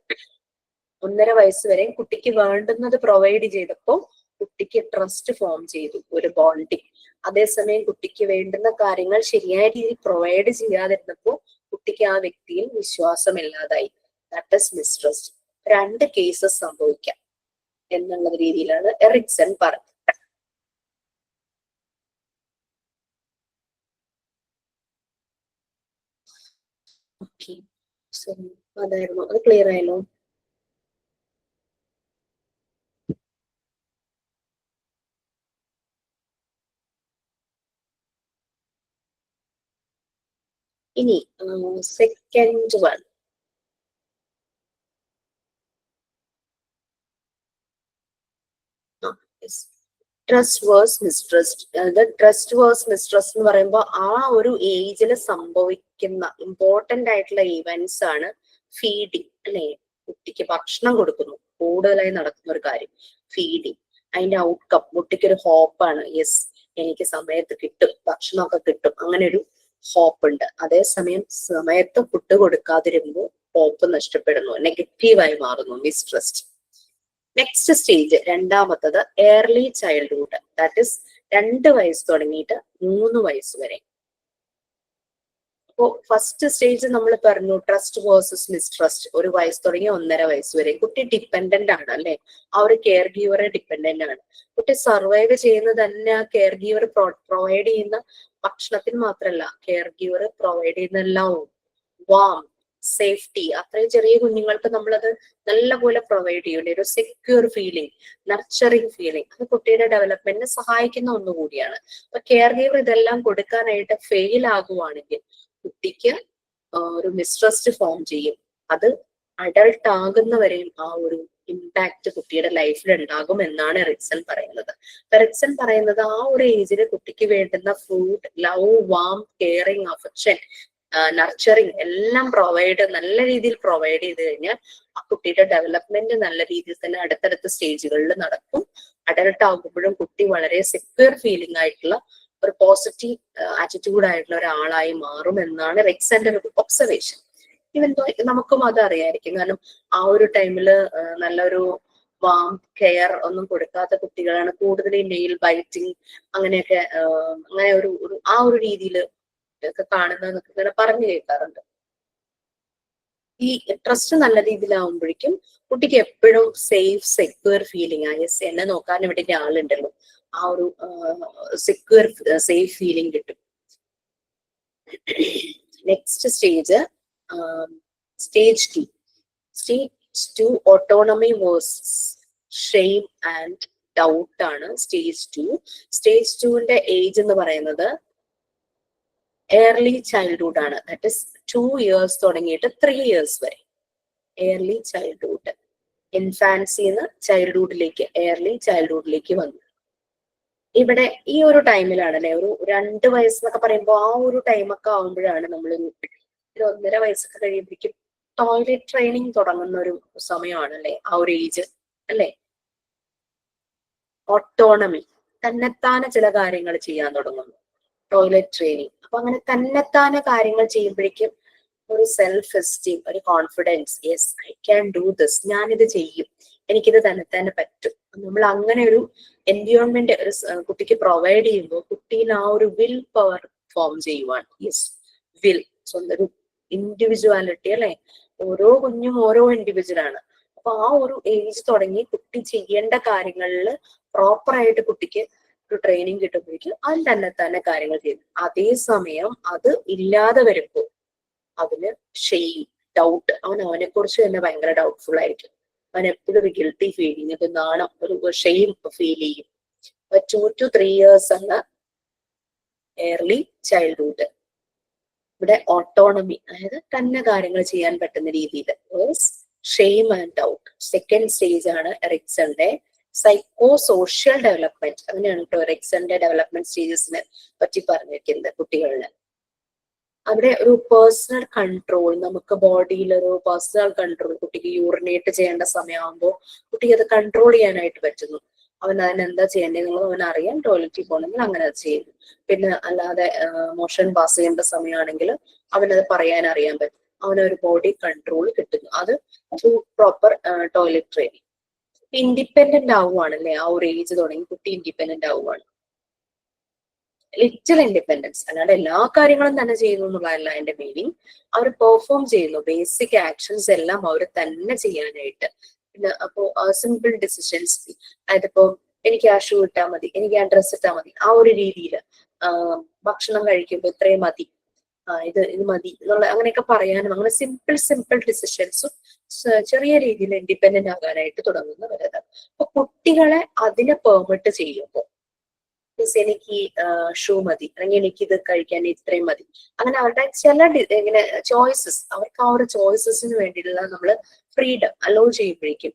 1.5 വയസ്സ് വരെ കുട്ടിക്ക് വേണ്ടുന്നത് പ്രൊവൈഡ് ചെയ്തപ്പോൾ കുട്ടിക്ക് ട്രസ്റ്റ് ഫോം ചെയ്തു, ഒരു ബോണ്ടിങ്. അതേസമയം കുട്ടിക്ക് വേണ്ടുന്ന കാര്യങ്ങൾ ശരിയായ രീതിയിൽ പ്രൊവൈഡ് ചെയ്യാതിരുന്നപ്പോൾ കുട്ടിക്ക് ആ വ്യക്തിയിൽ വിശ്വാസമില്ലാതായി, ദാറ്റ് ഇസ് മിസ്ട്രസ്റ്റ്. 2 കേസസ് സംഭവിക്കാം എന്നുള്ള രീതിയിലാണ് എറിക്സൺ പറഞ്ഞത്. ഓക്കെ, സോ അതായിരുന്നു. അത് ക്ലിയർ ആയല്ലോ? ഇനി second one, trust versus mistrust. Trust versus mistrust എന്ന് പറയുമ്പോൾ ആ ഒരു ഏജിൽ സംഭവിക്കുന്ന ഇമ്പോർട്ടന്റ് ആയിട്ടുള്ള ഇവന്റ്സ് ആണ് ഫീഡിങ് അല്ലെ? കുട്ടിക്ക് ഭക്ഷണം കൊടുക്കുന്നു, കൂടുതലായി നടക്കുന്ന ഒരു കാര്യം ഫീഡിങ്. അതിന്റെ ഔട്ട്കം കുട്ടിക്ക് ഒരു ഹോപ്പാണ്, യെസ് എനിക്ക് സമയത്ത് കിട്ടും, ഭക്ഷണമൊക്കെ കിട്ടും, അങ്ങനെ ഒരു ഹോപ്പ് ഉണ്ട്. അതേസമയം സമയത്ത് ഫുഡ് കൊടുക്കാതിരുമ്പോൾ ഹോപ്പ് നഷ്ടപ്പെടുന്നു, നെഗറ്റീവായി മാറുന്നു, മിസ്ട്രസ്റ്റ്. നെക്സ്റ്റ് സ്റ്റേജ് രണ്ടാമത്തത് ഏർലി ചൈൽഡ്ഹുഡ്, ദാറ്റ് ഇസ് 2 വയസ്സ് തുടങ്ങിയിട്ട് 3 വയസ്സ് വരെ. അപ്പോ ഫസ്റ്റ് സ്റ്റേജ് നമ്മൾ പറഞ്ഞു ട്രസ്റ്റ് വേഴ്സസ് മിസ്ട്രസ്റ്റ്. 1 വയസ്സ് തുടങ്ങി 1.5 വയസ്സ് വരെ കുട്ടി ഡിപ്പെൻഡന്റ് ആണ് അല്ലെ? ആ ഒരു കെയർ ഗീവറെ ഡിപ്പെൻഡന്റ് ആണ്. കുട്ടി സർവൈവ് ചെയ്യുന്നത് തന്നെ ആ കെയർ ഗീവർ പ്രൊവൈഡ് ചെയ്യുന്ന ഭക്ഷണത്തിന് മാത്രമല്ല, കെയർ ഗീവർ പ്രൊവൈഡ് ചെയ്യുന്ന ലവ്, വാം, സേഫ്റ്റി. അത്രയും ചെറിയ കുഞ്ഞുങ്ങൾക്ക് നമ്മളത് നല്ലപോലെ പ്രൊവൈഡ് ചെയ്യേണ്ട ഒരു സെക്യൂർ ഫീലിംഗ്, നർച്ചറിങ് ഫീലിംഗ്, അത് കുട്ടിയുടെ ഡെവലപ്മെന്റിനെ സഹായിക്കുന്ന ഒന്നുകൂടിയാണ്. അപ്പൊ കെയർ ഗീവർ ഇതെല്ലാം കൊടുക്കാനായിട്ട് ഫെയിൽ ആകുവാണെങ്കിൽ കുട്ടിക്ക് ഒരു മിസ്ട്രസ്റ്റ് ഫോം ചെയ്യും. അത് അഡൾട്ട് ആകുന്നവരെയും ആ ഒരു ഇമ്പാക്ട് കുട്ടിയുടെ ലൈഫിൽ ഉണ്ടാകും എന്നാണ് എറിക്സൺ പറയുന്നത്. എറിക്സൺ പറയുന്നത് ആ ഒരു ഏജില് കുട്ടിക്ക് വേണ്ടുന്ന food, love, warm, caring, affection, nurturing എല്ലാം നല്ല രീതിയിൽ പ്രൊവൈഡ് ചെയ്ത് കഴിഞ്ഞാൽ ആ കുട്ടിയുടെ ഡെവലപ്മെന്റ് നല്ല രീതിയിൽ തന്നെ അടുത്തടുത്ത സ്റ്റേജുകളിൽ നടക്കും. അഡൽട്ട് ആകുമ്പോഴും കുട്ടി വളരെ സെക്യൂർ ഫീലിംഗ് ആയിട്ടുള്ള ഒരു പോസിറ്റീവ് ആറ്റിറ്റ്യൂഡ് ആയിട്ടുള്ള ഒരാളായി മാറും എന്നാണ് എറിക്സന്റെ ഒരു ഒബ്സർവേഷൻ. ഇവൻ നമുക്കും അത് അറിയായിരിക്കും. കാരണം ആ ഒരു ടൈമില് നല്ലൊരു വാം കെയർ ഒന്നും കൊടുക്കാത്ത കുട്ടികളാണ് കൂടുതൽ നെയിൽ ബൈറ്റിങ് അങ്ങനെയൊക്കെ അങ്ങനെ ആ ഒരു രീതിയിൽ ഒക്കെ കാണുന്നതെന്നൊക്കെ ഇങ്ങനെ പറഞ്ഞു കേൾക്കാറുണ്ട്. ഈ ട്രസ്റ്റ് നല്ല രീതിയിലാവുമ്പോഴേക്കും കുട്ടിക്ക് എപ്പോഴും സേഫ് സെക്യൂർ ഫീലിംഗ് ആയി, യെസ് എന്നെ നോക്കാൻ ഇവിടെ ആളുണ്ടല്ലോ, ആ ഒരു സെക്യൂർ സേഫ് ഫീലിംഗ് കിട്ടും. Next stage stage 2. Stage 2 autonomy versus shame and doubt ആണ് സ്റ്റേജ് 2. സ്റ്റേജ് 2ന്റെ ഏജ് എന്ന് പറയുന്നത് ഏർലി ചൈൽഡ്ഹുഡ് ആണ്. ദാറ്റ് ഇസ് 2 years തുടങ്ങിയിട്ട് 3 years വരെ ഏർലി ചൈൽഡ്ഹുഡ്. ഇൻഫാൻസിന്ന് ചൈൽഡ്ഹുഡിലേക്ക് ഏർലി ചൈൽഡ്ഹുഡിലേക്ക് വന്നു. ഇവിടെ ഈ ഒരു ടൈമിലാണ് അല്ലെ, ഒരു 2 വയസ്സെന്നൊക്കെ പറയുമ്പോൾ ആ ഒരു ടൈമൊക്കെ ആവുമ്പോഴാണ് നമ്മളൊരു 1.5 വയസ്സൊക്കെ കഴിയുമ്പോഴേക്കും ടോയ്ലറ്റ് ട്രെയിനിങ് തുടങ്ങുന്ന ഒരു സമയമാണ് അല്ലെ, ആ ഒരു ഏജ് അല്ലെ. ഓട്ടോണമി, തന്നെത്താനെ ചില കാര്യങ്ങൾ ചെയ്യാൻ തുടങ്ങുന്നു, ടോയ്ലറ്റ് ട്രെയിനിങ്. അപ്പൊ അങ്ങനെ തന്നെത്താനെ കാര്യങ്ങൾ ചെയ്യുമ്പോഴേക്കും ഒരു സെൽഫ് എസ്റ്റീം, ഒരു confidence, yes I can do this, ഞാനിത് ചെയ്യും, എനിക്കിത് തന്നെത്താനെ പറ്റും. നമ്മൾ അങ്ങനെ ഒരു എൻവയോൺമെന്റ് ഒരു കുട്ടിക്ക് പ്രൊവൈഡ് ചെയ്യുമ്പോൾ കുട്ടിയിൽ ആ ഒരു വിൽ പവർ ഫോം ചെയ്യുവാണ്. യെസ്, വിൽ, സ്വന്തം ഒരു ഇൻഡിവിജ്വാലിറ്റി അല്ലെ. ഓരോ കുഞ്ഞും ഓരോ ഇൻഡിവിജ്വൽ ആണ്. അപ്പൊ ആ ഒരു ഏജ് തുടങ്ങി കുട്ടി ചെയ്യേണ്ട കാര്യങ്ങളിൽ പ്രോപ്പറായിട്ട് കുട്ടിക്ക് ഒരു ട്രെയിനിങ് കിട്ടുമ്പോഴേക്കും അതിൽ തന്നെ കാര്യങ്ങൾ ചെയ്യും. അതേസമയം അത് ഇല്ലാതെ വരുമ്പോൾ അതിന് ഷെയിം, ഡൗട്ട്, അവനെ കുറിച്ച് തന്നെ ഭയങ്കര ഡൗട്ട്ഫുൾ ആയിരിക്കും. അവൻ എപ്പോഴും ഒരു ഗിൽറ്റി ഫീൽ ചെയ്യും, ഒരു നാണം, ഒരു ഷെയിം ഫീൽ ചെയ്യും. 2 to 3 years ആണ് ഏർലി ചൈൽഡ്ഹുഡ്. ഇവിടെ ഓട്ടോണമി, അതായത് തന്നെ കാര്യങ്ങൾ ചെയ്യാൻ പറ്റുന്ന രീതിയിൽ shame and doubt. Second stage ആണ് എറിക്സന്റെ സൈക്കോ സോഷ്യൽ ഡെവലപ്മെന്റ്. അങ്ങനെയാണ് കേട്ടോ എറിക്സന്റെ ഡെവലപ്മെന്റ് സ്റ്റേജസിനെ പറ്റി പറഞ്ഞിരിക്കുന്നത് കുട്ടികളില്. അവിടെ ഒരു പേഴ്സണൽ കൺട്രോൾ, നമുക്ക് ബോഡിയിൽ ഒരു പേഴ്സണൽ കൺട്രോൾ, കുട്ടിക്ക് യൂറിനേറ്റ് ചെയ്യേണ്ട സമയമാകുമ്പോൾ കുട്ടിക്ക് അത് കൺട്രോൾ ചെയ്യാനായിട്ട് പറ്റുന്നു. അവൻ അതിനെന്താ ചെയ്യേണ്ടതെന്നുള്ളത് അവൻ അറിയാം. ടോയ്ലറ്റിൽ പോകണമെങ്കിൽ അങ്ങനെ അത് ചെയ്യുന്നു. പിന്നെ അല്ലാതെ മോഷൻ പാസ് ചെയ്യേണ്ട സമയമാണെങ്കിൽ അവനത് പറയാൻ അറിയാൻ പറ്റും. അവനൊരു ബോഡി കൺട്രോൾ കിട്ടുന്നു. അത് through proper toilet training. Independent ആവുകയാണ് അല്ലെ, ആ ഒരു ഏജ് തുടങ്ങി കുട്ടി ഇൻഡിപെൻഡന്റ് ആവുകയാണ്. ലിറ്റിൽ ഇൻഡിപെൻഡൻസ്, അല്ലാണ്ട് എല്ലാ കാര്യങ്ങളും തന്നെ ചെയ്യുന്നു എന്നുള്ളതല്ല എന്റെ മീനിങ്. അവർ പെർഫോം ചെയ്യുന്നു, ബേസിക് ആക്ഷൻസ് എല്ലാം അവർ തന്നെ ചെയ്യാനായിട്ട്. പിന്നെ അപ്പോ സിമ്പിൾ ഡിസിഷൻസ്, അതായത് ഇപ്പോ എനിക്ക് ആ ഷൂ ഇട്ടാൽ മതി, എനിക്ക് ആ ഡ്രസ്സ് ഇട്ടാൽ മതി, ആ ഒരു രീതിയിൽ ഭക്ഷണം കഴിക്കുമ്പോൾ ഇത്രയും മതി, ഇത് മതി എന്നുള്ള അങ്ങനെയൊക്കെ പറയാനും, അങ്ങനെ സിമ്പിൾ ഡിസിഷൻസും ചെറിയ രീതിയിൽ ഇൻഡിപെൻഡന്റ് ആകാനായിട്ട് തുടങ്ങുന്നവരതാണ്. അപ്പൊ കുട്ടികളെ അതിനെ പെർമിറ്റ് ചെയ്യുമ്പോൾ എനിക്ക് ഷൂ മതി, അല്ലെങ്കിൽ എനിക്ക് ഇത് കഴിക്കാൻ ഇത്രയും മതി, അങ്ങനെ അവരുടെ ചില ഇങ്ങനെ ചോയ്സസ്, അവർക്ക് ആ ഒരു ചോയ്സസിന് വേണ്ടിയിട്ടുള്ള നമ്മൾ ഫ്രീഡം അലോ ചെയ്യുമ്പോഴേക്കും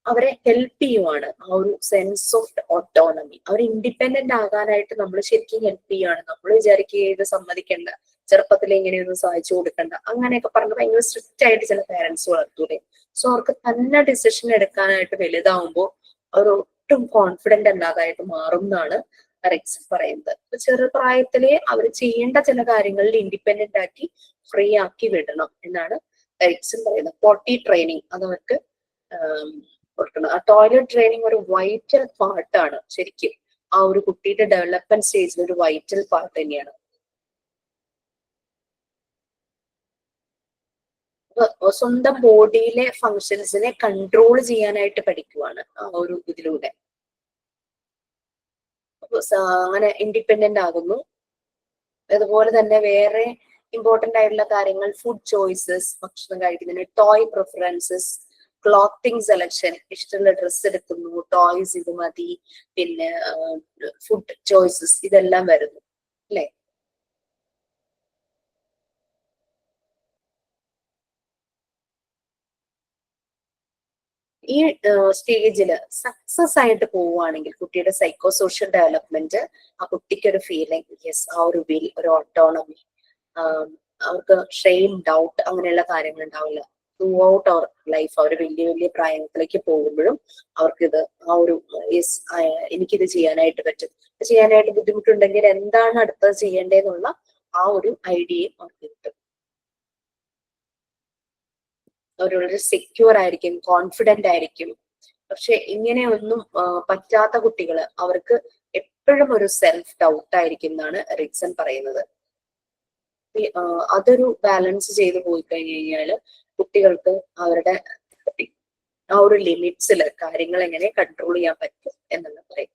അവരെ ഹെൽപ്പ് ചെയ്യുവാണ്. ആ ഒരു സെൻസ് ഓഫ് ഓട്ടോണമി, അവർ ഇൻഡിപെൻഡന്റ് ആകാനായിട്ട് നമ്മൾ ശരിക്കും ഹെൽപ്പ് ചെയ്യുകയാണ്. നമ്മൾ വിചാരിക്കുക ഇത് സമ്മതിക്കണ്ട, ചെറുപ്പത്തിൽ ഇങ്ങനെയൊന്നും സഹായിച്ചു കൊടുക്കണ്ട, അങ്ങനെയൊക്കെ പറഞ്ഞ് ഭയങ്കര സ്ട്രിക്റ്റ് ആയിട്ട് ചില പേരൻസ് വളർത്തൂലേ. സോ അവർക്ക് തന്നെ ഡിസിഷൻ എടുക്കാനായിട്ട് വലുതാവുമ്പോൾ അവർ ഒട്ടും കോൺഫിഡന്റ് അല്ലാതായിട്ട് മാറും എന്നാണ് എറിക്സൺ പറയുന്നത്. ചെറുപ്രായത്തിലെ അവർ ചെയ്യേണ്ട ചില കാര്യങ്ങളിൽ ഇൻഡിപെൻഡന്റ് ആക്കി ഫ്രീ ആക്കി വിടണം എന്നാണ് എറിക്സൺ പറയുന്നത്. പോട്ടി ട്രെയിനിങ് അതവർക്ക് കൊടുക്കണം. ആ ടോയ്ലറ്റ് ട്രെയിനിങ് ഒരു വൈറ്റൽ പാർട്ടാണ് ശരിക്കും. ആ ഒരു കുട്ടിയുടെ ഡെവലപ്മെന്റ് സ്റ്റേജിൽ ഒരു വൈറ്റൽ പാർട്ട് തന്നെയാണ്. സ്വന്തം ബോഡിയിലെ ഫങ്ഷൻസിനെ കൺട്രോൾ ചെയ്യാനായിട്ട് പഠിക്കുവാണ് ആ ഒരു ഇതിലൂടെ. അങ്ങനെ ഇൻഡിപെൻഡന്റ് ആകുന്നു. അതുപോലെ തന്നെ വേറെ ഇമ്പോർട്ടന്റ് ആയിട്ടുള്ള കാര്യങ്ങൾ ഫുഡ് ചോയ്സസ്, ഭക്ഷണം കഴിക്കുന്നതിന്, ടോയ് പ്രിഫറൻസസ്, ക്ലോത്തിങ് സെലക്ഷൻ, ഇഷ്ടമുള്ള ഡ്രസ്സ് എടുക്കുന്നു, ടോയ്സ് ഇത് മതി, പിന്നെ ഫുഡ് ചോയ്സസ് ഇതെല്ലാം വരുന്നു അല്ലെ. ഈ സ്റ്റേജിൽ സക്സസ് ആയിട്ട് പോവുകയാണെങ്കിൽ കുട്ടിയുടെ സൈക്കോ സോഷ്യൽ ഡെവലപ്മെന്റ്, ആ കുട്ടിക്ക് ഒരു ഫീലിംഗ്, യെസ്, ആ ഒരു വിൽ, ഒരു ഓട്ടോണമി, അവർക്ക് ഷെയിം, ഡൗട്ട് അങ്ങനെയുള്ള കാര്യങ്ങൾ ഉണ്ടാവില്ല ത്രൂ ഔട്ട് അവർ ലൈഫ്. അവർ വലിയ വലിയ പ്രായത്തിലേക്ക് പോകുമ്പോഴും അവർക്കിത് ആ ഒരു യെസ് എനിക്കിത് ചെയ്യാനായിട്ട് പറ്റും, ചെയ്യാനായിട്ട് ബുദ്ധിമുട്ടുണ്ടെങ്കിൽ എന്താണ് അടുത്തത് ചെയ്യേണ്ടതെന്നുള്ള ആ ഒരു ഐഡിയയും അവർക്ക് കിട്ടും. അവർ വളരെ സെക്യൂർ ആയിരിക്കും, കോൺഫിഡന്റ് ആയിരിക്കും. പക്ഷെ ഇങ്ങനെ ഒന്നും പറ്റാത്ത കുട്ടികൾ, അവർക്ക് എപ്പോഴും ഒരു സെൽഫ് ഡൗട്ട് ആയിരിക്കും എന്നാണ് എറിക്സൺ പറയുന്നത്. അതൊരു ബാലൻസ് ചെയ്ത് പോയി കഴിഞ്ഞു കഴിഞ്ഞാൽ കുട്ടികൾക്ക് അവരുടെ ആ ഒരു ലിമിറ്റ്സിൽ കാര്യങ്ങൾ എങ്ങനെ കൺട്രോൾ ചെയ്യാൻ പറ്റും എന്നുള്ള പറയും.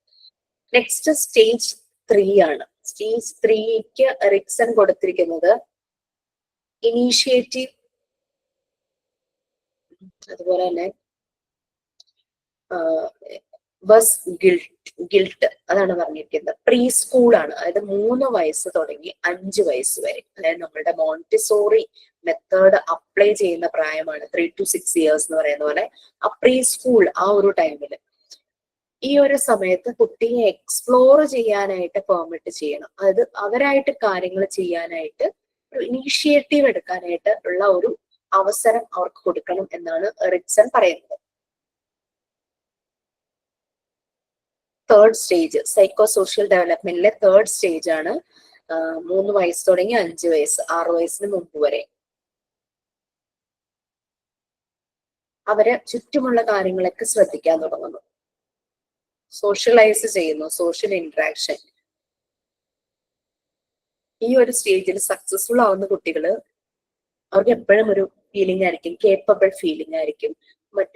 നെക്സ്റ്റ് സ്റ്റേജ് 3 ആണ്. സ്റ്റേജ് 3ക്ക് എറിക്സൺ കൊടുത്തിരിക്കുന്നത് ഇനീഷ്യേറ്റീവ്, അതുപോലെ തന്നെ വാസ് ഗിൽട്ട് അതാണ് പറഞ്ഞിരിക്കുന്നത്. പ്രീ സ്കൂളാണ്, അതായത് 3 വയസ്സ് തുടങ്ങി 5 വയസ്സ് വരെ, അതായത് നമ്മുടെ മോണ്ടിസോറി മെത്തേഡ് അപ്ലൈ ചെയ്യുന്ന പ്രായമാണ് 3 to 6 years എന്ന് പറയുന്ന പോലെ. ആ പ്രീ സ്കൂൾ ആ ഒരു ടൈമില് ഈ ഒരു സമയത്ത് കുട്ടിയെ എക്സ്പ്ലോർ ചെയ്യാനായിട്ട് പെർമിറ്റ് ചെയ്യണം. അതായത് അവരായിട്ട് കാര്യങ്ങൾ ചെയ്യാനായിട്ട് ഇനീഷ്യേറ്റീവ് എടുക്കാനായിട്ട് ഉള്ള ഒരു അവസരം അവർക്ക് കൊടുക്കണം എന്നാണ് എറിക്സൺ പറയുന്നത്. തേർഡ് സ്റ്റേജ് സൈക്കോ സോഷ്യൽ ഡെവലപ്മെന്റിലെ തേർഡ് സ്റ്റേജ് ആണ് 3 വയസ്സ് തുടങ്ങി 5 വയസ്സ്, 6 വയസ്സിന് മുമ്പ് വരെ. അവര് ചുറ്റുമുള്ള കാര്യങ്ങളൊക്കെ ശ്രദ്ധിക്കാൻ തുടങ്ങുന്നു, സോഷ്യലൈസ് ചെയ്യുന്നു, സോഷ്യൽ ഇന്ററാക്ഷൻ. ഈ ഒരു സ്റ്റേജിൽ സക്സസ്ഫുൾ ആവുന്ന കുട്ടികള് അവർക്ക് എപ്പോഴും ഒരു ഫീലിംഗ് ആയിരിക്കും, കേപ്പബിൾ ഫീലിംഗ് ആയിരിക്കും.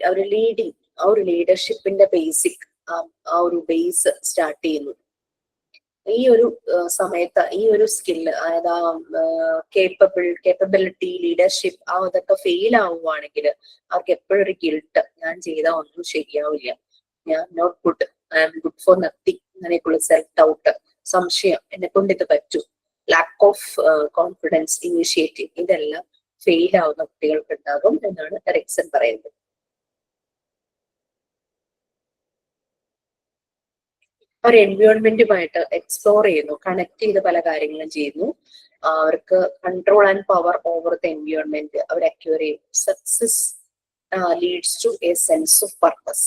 അവർ ലീഡിങ്, ആ ഒരു ലീഡർഷിപ്പിന്റെ ബേസിക് ആ ഒരു ബേസ് സ്റ്റാർട്ട് ചെയ്യുന്നു. ഈ ഒരു സമയത്ത് ഈ ഒരു സ്കില്ല്, അതായത് കേപ്പബിലിറ്റി, ലീഡർഷിപ്പ് അതൊക്കെ ഫെയിൽ ആവുകയാണെങ്കിൽ അവർക്ക് എപ്പോഴും ഒരു ഗിൽട്ട്, ഞാൻ ചെയ്താൽ ഒന്നും ശരിയാവില്ല, ഞാൻ not good, I am good for nothing, അങ്ങനെയൊക്കെയുള്ള സെൽഫ് ഡൗട്ട്, സംശയം, എന്നെ കൊണ്ട് ഇത് പറ്റും, ലാക്ക് ഓഫ് കോൺഫിഡൻസ്, ഇനിഷ്യേറ്റീവ്, ഇതെല്ലാം ഫെയിൽ ആവുന്ന കുട്ടികൾക്ക് ഉണ്ടാകും എന്നാണ് എറിക്സൺ പറയുന്നത്. അവർ എൻവയോൺമെന്റുമായിട്ട് എക്സ്പ്ലോർ ചെയ്യുന്നു, കണക്ട് ചെയ്ത് പല കാര്യങ്ങളും ചെയ്യുന്നു. അവർക്ക് control and power over the environment അവർ അക്വയർ ചെയ്യും. Success leads to a sense of purpose.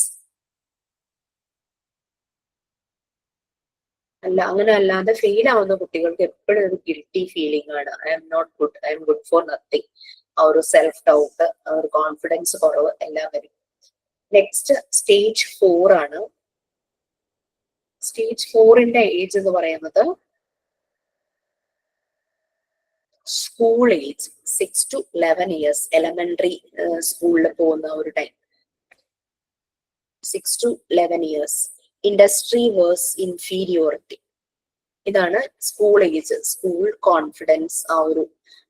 അങ്ങനെ അല്ലാതെ ഫെയിൽ ആവുന്ന കുട്ടികൾക്ക് എപ്പോഴും ഒരു ഗിൽറ്റി ഫീലിംഗ് ആണ്, I M not good, I M good for nothing, ആ ഒരു സെൽഫ് ഡൗട്ട്, ആ ഒരു കോൺഫിഡൻസ് കുറവ് എല്ലാം വരും. നെക്സ്റ്റ് സ്റ്റേജ് 4 ആണ്. സ്റ്റേജ് 4ന്റെ ഏജ് എന്ന് പറയുന്നത് school age, 6 to 11 years, elementary സ്കൂളിൽ പോകുന്ന ഒരു time, 6 to 11 years. Industry versus inferiority, ഇതാണ് സ്കൂൾ ഏജ്. സ്കൂൾ കോൺഫിഡൻസ്, ആ ഒരു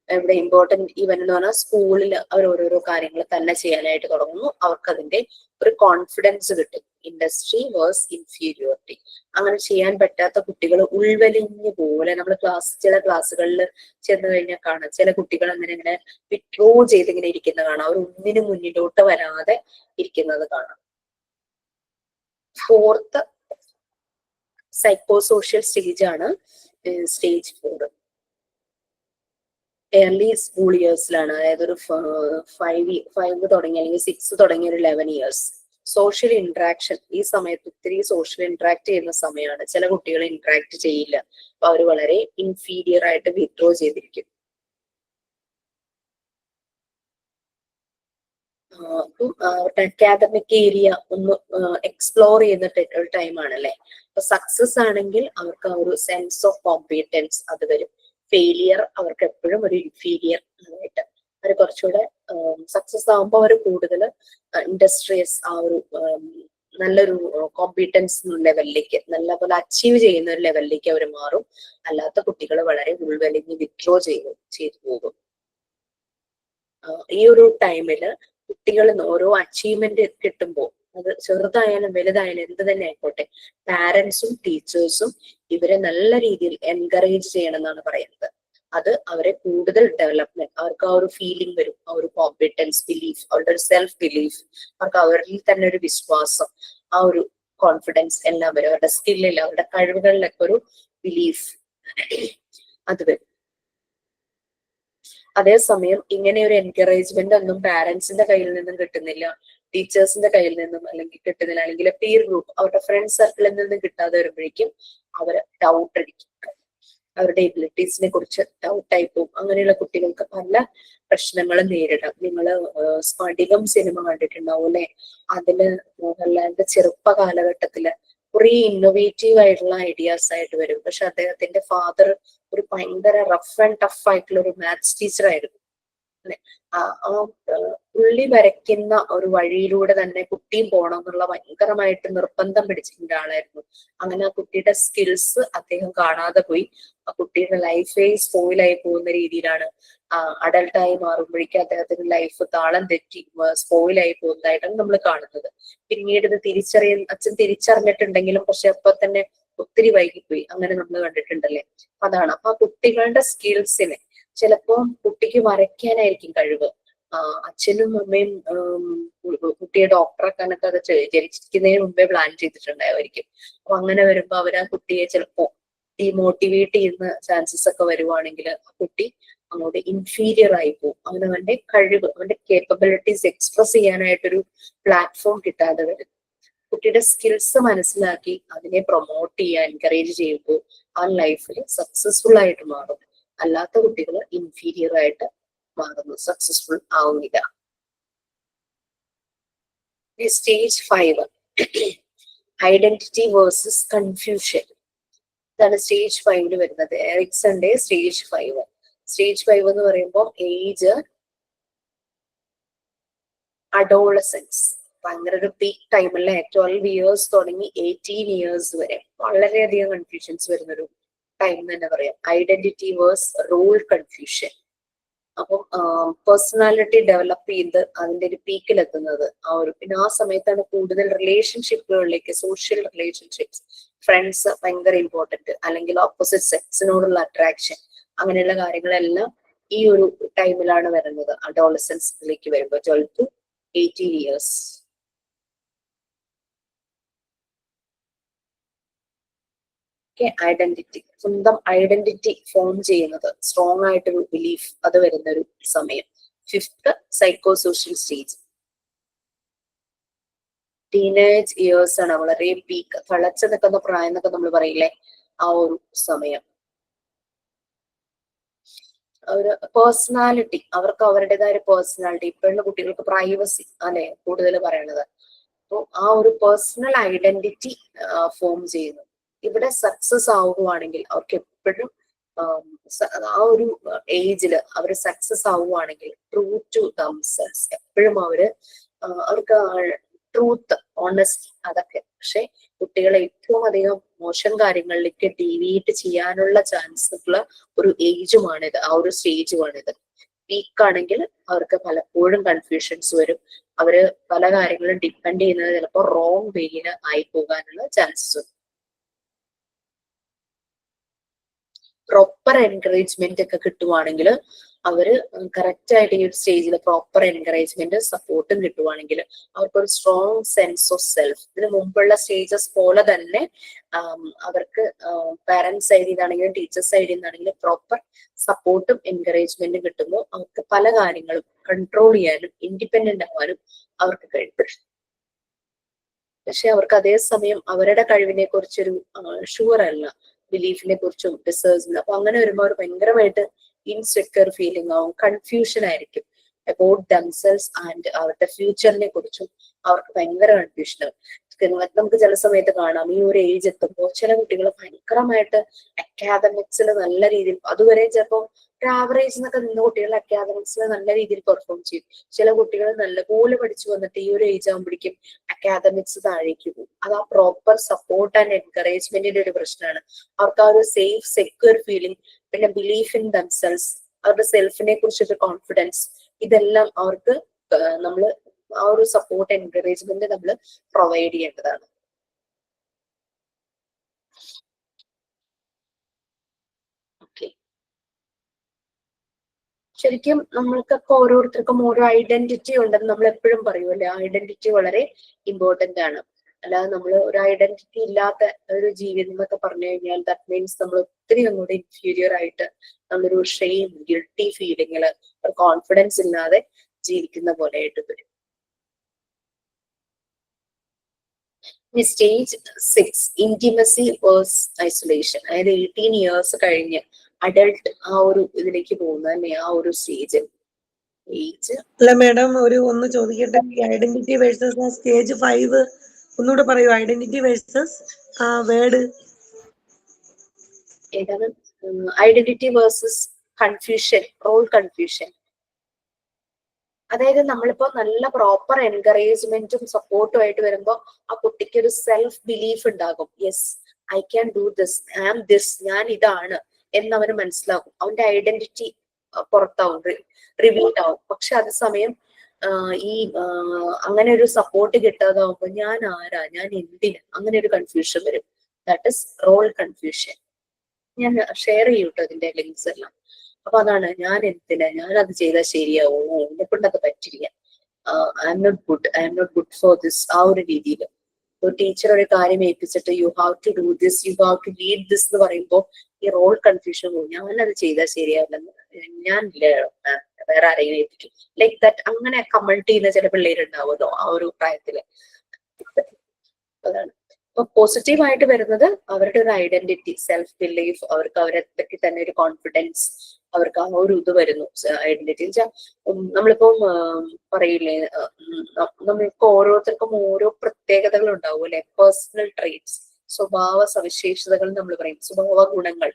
ഇവിടെ ഇമ്പോർട്ടന്റ് ഇവന്റ് എന്ന് പറഞ്ഞാൽ സ്കൂളിൽ അവർ ഓരോരോ കാര്യങ്ങൾ തന്നെ ചെയ്യാനായിട്ട് തുടങ്ങുന്നു, അവർക്ക് അതിന്റെ ഒരു കോൺഫിഡൻസ് കിട്ടും. ഇൻഡസ്ട്രി വേഴ്സ് ഇൻഫീരിയോറിറ്റി, അങ്ങനെ ചെയ്യാൻ പറ്റാത്ത കുട്ടികൾ ഉൾവലിഞ്ഞ് പോലെ നമ്മൾ ചില ക്ലാസ്സുകളിൽ ചെന്ന് കഴിഞ്ഞാൽ കാണാം, ചില കുട്ടികൾ അങ്ങനെ ഇങ്ങനെ വിഡ്രോ ചെയ്തിങ്ങനെ ഇരിക്കുന്ന കാണാം, അവർ ഒന്നിനും മുന്നിലോട്ട് വരാതെ ഇരിക്കുന്നത് കാണാം. 4th സൈക്കോ സോഷ്യൽ സ്റ്റേജ് ആണ് സ്റ്റേജ് 4. ഏർലി സ്കൂൾ ഇയേഴ്സിലാണ്, അതായത് ഒരു 5 തുടങ്ങി അല്ലെങ്കിൽ 6 തുടങ്ങിയ ഒരു 11 years. സോഷ്യൽ ഇന്ററാക്ഷൻ, ഈ സമയത്ത് ഒത്തിരി സോഷ്യൽ ഇന്ററാക്ട് ചെയ്യുന്ന സമയമാണ്. ചില കുട്ടികൾ ഇന്ററാക്ട് ചെയ്യില്ല, അപ്പൊ അവർ വളരെ ഇൻഫീരിയർ ആയിട്ട് വിഡ്രോ ചെയ്തിരിക്കും. അക്കാദമിക് ഏരിയ ഒന്ന് എക്സ്പ്ലോർ ചെയ്യുന്ന ഒരു ടൈമാണ് അല്ലെ. അപ്പൊ സക്സസ് ആണെങ്കിൽ അവർക്ക് ആ ഒരു സെൻസ് ഓഫ് കോമ്പീറ്റൻസ് അത് വരും. ഫെയിലിയർ അവർക്ക് എപ്പോഴും ഒരു ഇൻഫീരിയർ ആയിട്ട്, അവർ കുറച്ചുകൂടെ സക്സസ് ആകുമ്പോൾ അവർ കൂടുതൽ ഇൻഡസ്ട്രിയസ്, ആ ഒരു നല്ലൊരു കോമ്പീറ്റൻസ് ലെവലിലേക്ക്, നല്ലപോലെ അച്ചീവ് ചെയ്യുന്ന ഒരു ലെവലിലേക്ക് അവർ മാറും. അല്ലാത്ത കുട്ടികൾ വളരെ ഉൾവലിഞ്ഞ് വിഡ്രോ ചെയ്തു പോകും. ഈ ഒരു ടൈമില് കുട്ടികൾ ഓരോ അച്ചീവ്മെന്റ് കിട്ടുമ്പോൾ, അത് ചെറുതായാലും വലുതായാലും എന്ത് തന്നെ ആയിക്കോട്ടെ, പാരന്റ്സും ടീച്ചേഴ്സും ഇവരെ നല്ല രീതിയിൽ എൻകറേജ് ചെയ്യണം എന്നാണ് പറയുന്നത്. അത് അവരെ കൂടുതൽ ഡെവലപ്മെന്റ്, അവർക്ക് ആ ഒരു ഫീലിംഗ് വരും, ആ ഒരു കോമ്പീറ്റൻസ്, ബിലീഫ്, അവരുടെ ഒരു സെൽഫ് ബിലീഫ്, അവർക്ക് അവരിൽ തന്നെ ഒരു വിശ്വാസം, ആ ഒരു കോൺഫിഡൻസ് എല്ലാം വരും. അവരുടെ സ്കില്ലിൽ, അവരുടെ കഴിവുകളിലൊക്കെ ഒരു ബിലീഫ് അത് വരും. അതേസമയം ഇങ്ങനെ ഒരു എൻകറേജ്മെന്റ് ഒന്നും പാരന്റ്സിന്റെ കയ്യിൽ നിന്നും കിട്ടുന്നില്ല, ടീച്ചേഴ്സിന്റെ കയ്യിൽ നിന്നും അല്ലെങ്കിൽ കിട്ടുന്നില്ല, അല്ലെങ്കിൽ പീർ ഗ്രൂപ്പ്, അവരുടെ ഫ്രണ്ട് സർക്കിളിൽ നിന്നും കിട്ടാതെ വരുമ്പോഴേക്കും അവര് ഡൗട്ട് അടിക്കും, അവരുടെ എബിലിറ്റീസിനെ കുറിച്ച് ഡൗട്ടായി പോകും. അങ്ങനെയുള്ള കുട്ടികൾക്ക് പല പ്രശ്നങ്ങളും നേരിടാം. നിങ്ങള് സ്ഫടികം സിനിമ കണ്ടിട്ടുണ്ടാവും അല്ലെ? അതില് മോഹൻലാലിന്റെ ചെറുപ്പ കാലഘട്ടത്തില് കുറെ ഇന്നോവേറ്റീവ് ആയിട്ടുള്ള ഐഡിയാസ് ആയിട്ട് വരും. പക്ഷെ അദ്ദേഹത്തിന്റെ ഫാദർ ഒരു ഭയങ്കര റഫ് ആൻഡ് ടഫ് ആയിട്ടുള്ള ഒരു മാത്സ് ടീച്ചർ ആയിരുന്നു അല്ലെ. പുള്ളി വരയ്ക്കുന്ന ഒരു വഴിയിലൂടെ തന്നെ കുട്ടിയും പോകണം എന്നുള്ള ഭയങ്കരമായിട്ട് നിർബന്ധം പിടിച്ചിരുന്ന ആളായിരുന്നു. അങ്ങനെ ആ കുട്ടിയുടെ സ്കിൽസ് അദ്ദേഹം കാണാതെ പോയി. ആ കുട്ടിയുടെ ലൈഫേ സ്പോയിലായി പോകുന്ന രീതിയിലാണ് അഡൽട്ടായി മാറുമ്പോഴേക്കും അദ്ദേഹത്തിന്റെ ലൈഫ് താളം തെറ്റി സ്പോയിലായി പോകുന്നതായിട്ടാണ് നമ്മൾ കാണുന്നത്. പിന്നീട് ഇത് അച്ഛൻ തിരിച്ചറിഞ്ഞിട്ടുണ്ടെങ്കിലും പക്ഷെ അപ്പൊ തന്നെ ഒത്തിരി വൈകിപ്പോയി, അങ്ങനെ നമ്മൾ കണ്ടിട്ടുണ്ടല്ലേ. അതാണ് അപ്പൊ ആ കുട്ടികളുടെ സ്കിൽസിനെ, ചിലപ്പോ കുട്ടിക്ക് വരയ്ക്കാനായിരിക്കും കഴിവ്, അച്ഛനും അമ്മയും കുട്ടിയെ ഡോക്ടറാക്കാനൊക്കെ അത് ജനിച്ചിരിക്കുന്നതിന് മുമ്പേ പ്ലാൻ ചെയ്തിട്ടുണ്ടായിരിക്കും. അപ്പൊ അങ്ങനെ വരുമ്പോ അവർ ആ കുട്ടിയെ ചിലപ്പോ ഡീമോട്ടിവേറ്റ് ചെയ്യുന്ന ചാൻസസ് ഒക്കെ വരുവാണെങ്കിൽ ആ കുട്ടി അങ്ങോട്ട് ഇൻഫീരിയർ ആയി പോകും. അവനവന്റെ കഴിവ്, അവന്റെ കേപ്പബിലിറ്റീസ് എക്സ്പ്രസ് ചെയ്യാനായിട്ടൊരു പ്ലാറ്റ്ഫോം കിട്ടാതെ വരും. കുട്ടിയുടെ സ്കിൽസ് മനസ്സിലാക്കി അതിനെ പ്രൊമോട്ട് ചെയ്യാൻ എൻകറേജ് ചെയ്യുമ്പോൾ ആ ലൈഫിൽ സക്സസ്ഫുൾ ആയിട്ട് മാറും. അല്ലാത്ത കുട്ടികൾ ഇൻഫീരിയർ ആയിട്ട് മാറുന്നു, സക്സസ്ഫുൾ ആവുന്നില്ല. Stage 5 identity versus confusion. ഇതാണ് സ്റ്റേജ് 5 വരുന്നത്. എറിക്സന്റെ സ്റ്റേജ് 5. സ്റ്റേജ് 5 എന്ന് പറയുമ്പോൾ ഏജ് അഡോളസൻസ്, ഭയങ്കര ഒരു പീക്ക് ടൈമല്ലേ. 12 ഇയേഴ്സ് തുടങ്ങി 18 ഇയേഴ്സ് വരെ വളരെയധികം കൺഫ്യൂഷൻസ് വരുന്നൊരു ടൈം തന്നെ പറയാം. Identity versus role confusion. അപ്പം പേഴ്സണാലിറ്റി ഡെവലപ്പ് ചെയ്ത് അതിന്റെ ഒരു പീക്കിലെത്തുന്നത് പിന്നെ ആ സമയത്താണ് കൂടുതൽ റിലേഷൻഷിപ്പുകളിലേക്ക്, സോഷ്യൽ റിലേഷൻഷിപ്സ്, ഫ്രണ്ട്സ് ഭയങ്കര ഇമ്പോർട്ടന്റ്, അല്ലെങ്കിൽ ഓപ്പോസിറ്റ് സെക്സിനോടുള്ള അട്രാക്ഷൻ, അങ്ങനെയുള്ള കാര്യങ്ങളെല്ലാം ഈ ഒരു ടൈമിലാണ് വരുന്നത്. അഡോളസൻസിലേക്ക് വരുമ്പോൾ 12 to 18 ഇയേഴ്സ്. ഐഡന്റിറ്റി, സ്വന്തം ഐഡന്റിറ്റി ഫോം ചെയ്യുന്നത്, സ്ട്രോങ് ആയിട്ടൊരു ബിലീഫ് അത് വരുന്ന ഒരു സമയം. 5th psycho social stage. Teenage years ആണ് വളരെ പീക്ക്, തളച്ചു നിൽക്കുന്ന പ്രായം എന്നൊക്കെ നമ്മൾ പറയില്ലേ, ആ ഒരു സമയം. ഒരു പേഴ്സണാലിറ്റി, അവർക്ക് അവരുടേതായ ഒരു പേഴ്സണാലിറ്റി. ഇപ്പോഴുള്ള കുട്ടികൾക്ക് പ്രൈവസി അല്ലെ കൂടുതൽ പറയണത്. അപ്പോൾ ആ ഒരു പേഴ്സണൽ ഐഡന്റിറ്റി ഫോം ചെയ്യുന്നു. ഇവിടെ സക്സസ് ആവുകയാണെങ്കിൽ അവർക്ക് എപ്പോഴും ആ ഒരു ഏജില് അവർ സക്സസ് ആവുകയാണെങ്കിൽ ട്രൂ ടു ദംസെൽസ്, എപ്പോഴും അവർക്ക് ട്രൂത്ത്, ഓണസ്റ്റി അതൊക്കെ. പക്ഷെ കുട്ടികളെ ഏറ്റവും അധികം മോശം കാര്യങ്ങളിലേക്ക് ഡീവിയേറ്റ് ചെയ്യാനുള്ള ചാൻസുള്ള ഒരു ഏജുമാണിത്, ആ ഒരു സ്റ്റേജുമാണിത്. വീക്കാണെങ്കിൽ അവർക്ക് പലപ്പോഴും കൺഫ്യൂഷൻസ് വരും. അവര് പല കാര്യങ്ങളും ഡിപ്പെൻഡ് ചെയ്യുന്നത് ചിലപ്പോൾ റോങ് വേയില് ആയി പോകാനുള്ള ചാൻസസ്. പ്രോപ്പർ എൻകറേജ്മെന്റ് ഒക്കെ കിട്ടുവാണെങ്കിൽ അവര് കറക്റ്റ് ആയിട്ട് ഈ ഒരു സ്റ്റേജിൽ പ്രോപ്പർ എൻകറേജ്മെന്റ് സപ്പോർട്ടും കിട്ടുവാണെങ്കിൽ അവർക്കൊരു സ്ട്രോങ് സെൻസ് ഓഫ് സെൽഫ്. ഇതിന് മുമ്പുള്ള സ്റ്റേജസ് പോലെ തന്നെ അവർക്ക് പാരന്റ്സ് സൈഡിൽ നിന്നാണെങ്കിലും ടീച്ചേഴ്സ് സൈഡിൽ നിന്നാണെങ്കിലും പ്രോപ്പർ സപ്പോർട്ടും എൻകറേജ്മെന്റും കിട്ടുമ്പോൾ അവർക്ക് പല കാര്യങ്ങളും കൺട്രോൾ ചെയ്യാനും ഇൻഡിപെൻഡന്റ് ആവാനും അവർക്ക് കഴിയും. പക്ഷെ അവർക്ക് അതേസമയം അവരുടെ കഴിവിനെ കുറിച്ചൊരു ഷുവർ അല്ല, ബിലീഫിനെ കുറിച്ചും ഡിസേഴ്സിന്. അപ്പൊ അങ്ങനെ വരുമ്പോൾ അവർ ഭയങ്കരമായിട്ട് ഇൻസെക്യൂർ ഫീലിംഗ് ആവും, കൺഫ്യൂഷൻ ആയിരിക്കും അബൌട്ട് ദംസെൽസ് ആൻഡ് അവരുടെ ഫ്യൂച്ചറിനെ കുറിച്ചും അവർക്ക് ഭയങ്കര കൺഫ്യൂഷൻ ആവും. നമുക്ക് ചില സമയത്ത് കാണാം ഈ ഒരു ഏജ് എത്തുമ്പോൾ ചില കുട്ടികൾ ഭയങ്കരമായിട്ട് അക്കാദമിക്സിൽ നല്ല രീതിയിൽ, അതുവരെ ചിലപ്പോൾ ഒരു ആവറേജ് എന്നൊക്കെ നിന്ന കുട്ടികൾ അക്കാദമിക്സിൽ നല്ല രീതിയിൽ പെർഫോം ചെയ്യും. ചില കുട്ടികൾ നല്ലപോലെ പഠിച്ചു വന്നിട്ട് ഈ ഒരു ഏജ് ആകുമ്പോഴേക്കും അക്കാദമിക്സ് താഴേക്ക് പോകും. അത് ആ പ്രോപ്പർ സപ്പോർട്ട് ആൻഡ് എൻകറേജ്മെന്റിന്റെ ഒരു പ്രശ്നമാണ്. അവർക്ക് ആ ഒരു സേഫ് സെക്യൂർ ഫീലിംഗ്, പിന്നെ ബിലീഫ് ഇൻ ദംസെൽസ്, അവരുടെ സെൽഫിനെ കുറിച്ചൊരു കോൺഫിഡൻസ്, ഇതെല്ലാം അവർക്ക് നമ്മൾ ആ ഒരു സപ്പോർട്ട് എൻകറേജ്മെന്റ് നമ്മൾ പ്രൊവൈഡ് ചെയ്യേണ്ടതാണ്. ഓക്കെ, ശരിക്കും നമ്മൾക്കൊക്കെ ഓരോരുത്തർക്കും ഓരോ ഐഡന്റിറ്റി ഉണ്ടെന്ന് നമ്മൾ എപ്പോഴും പറയുമല്ലേ. ആ ഐഡന്റിറ്റി വളരെ ഇമ്പോർട്ടന്റ് ആണ്. അല്ലാതെ നമ്മൾ ഒരു ഐഡന്റിറ്റി ഇല്ലാത്ത ഒരു ജീവിതം എന്നൊക്കെ പറഞ്ഞു കഴിഞ്ഞാൽ ദാറ്റ് മീൻസ് നമ്മൾ ഒത്തിരി അങ്ങോട്ട് ഇൻഫീരിയർ ആയിട്ട് നമ്മളൊരു ഷെയിം, ഗിൽട്ടി ഫീലിങ്ങില്, ഒരു കോൺഫിഡൻസ് ഇല്ലാതെ ജീവിക്കുന്ന പോലെ ആയിട്ട് വരും. Stage 6 intimacy versus isolation. അതായത് 18 ഇയേഴ്സ് കഴിഞ്ഞ് അഡൾട്ട് ആ ഒരു ഇതിലേക്ക് പോകുന്ന തന്നെ ആ ഒരു സ്റ്റേജ്. അല്ല മാഡം, ഒന്ന് ചോദിക്കട്ടെ, ഐഡന്റിറ്റി വേഴ്സസ് സ്റ്റേജ് 5 ഒന്നുകൂടെ പറയൂ. ഐഡന്റിറ്റി വേഴ്സസ് വേർഡ് ഏതാണ്? Identity versus confusion, role confusion. അതായത് നമ്മളിപ്പോ നല്ല പ്രോപ്പർ എൻകറേജ്മെന്റും സപ്പോർട്ടും ആയിട്ട് വരുമ്പോ ആ കുട്ടിക്ക് ഒരു സെൽഫ് ബിലീഫ് ഉണ്ടാകും. Yes, I can do this, I am this, ഞാൻ ഇതാണ് എന്നവന് മനസ്സിലാകും. അവന്റെ ഐഡന്റിറ്റി പുറത്താവും, റിവീൽഡ് ആവും. പക്ഷെ അതേസമയം ഈ അങ്ങനെ ഒരു സപ്പോർട്ട് കിട്ടാതാവുമ്പോ ഞാൻ ആരാ, ഞാൻ എന്തിന്, അങ്ങനെ ഒരു കൺഫ്യൂഷൻ വരും. That is role confusion. ഞാൻ ഷെയർ ചെയ്യൂട്ടോ ഇതിന്റെ ലിങ്ക്സ് എല്ലാം. അപ്പൊ അതാണ്, ഞാൻ എന്തിനാ, ഞാൻ അത് ചെയ്താൽ ശരിയാവുമോ, എന്നെ കൊണ്ട് അത് പറ്റില്ല, I M not good, I M not good for this, ആ ഒരു രീതിയിൽ ഒരു ടീച്ചർ ഒരു കാര്യം ഏൽപ്പിച്ചിട്ട് you have to do this, you have to lead this എന്ന് പറയുമ്പോൾ ഈ റോൾ കൺഫ്യൂഷൻ പോകും. ഞാനത് ചെയ്താൽ ശരിയാവില്ലെന്ന്, ഞാൻ വേറെ ആരെങ്കിലും ഏൽപ്പിക്കും, ലൈക്ക് ദാറ്റ്. അങ്ങനെ കമന്റ് ചെയ്യുന്ന ചില പിള്ളേരുണ്ടാവുമല്ലോ ആ ഒരു പ്രായത്തില്. അതാണ്. അപ്പൊ പോസിറ്റീവായിട്ട് വരുന്നത് അവരുടെ ഒരു ഐഡന്റിറ്റി, സെൽഫ് ബിലീഫ്, അവർക്ക് അവരെ പറ്റി തന്നെ ഒരു കോൺഫിഡൻസ്, അവർക്ക് ആ ഒരു ഇത് വരുന്നു. ഐഡന്റിറ്റി വെച്ചാൽ നമ്മളിപ്പം പറയില്ലേ, നമ്മൾക്ക് ഓരോരുത്തർക്കും ഓരോ പ്രത്യേകതകൾ ഉണ്ടാവും അല്ലെ, പേഴ്സണൽ ട്രേറ്റ്സ്, സ്വഭാവ സവിശേഷതകൾ നമ്മൾ പറയും, സ്വഭാവ ഗുണങ്ങൾ.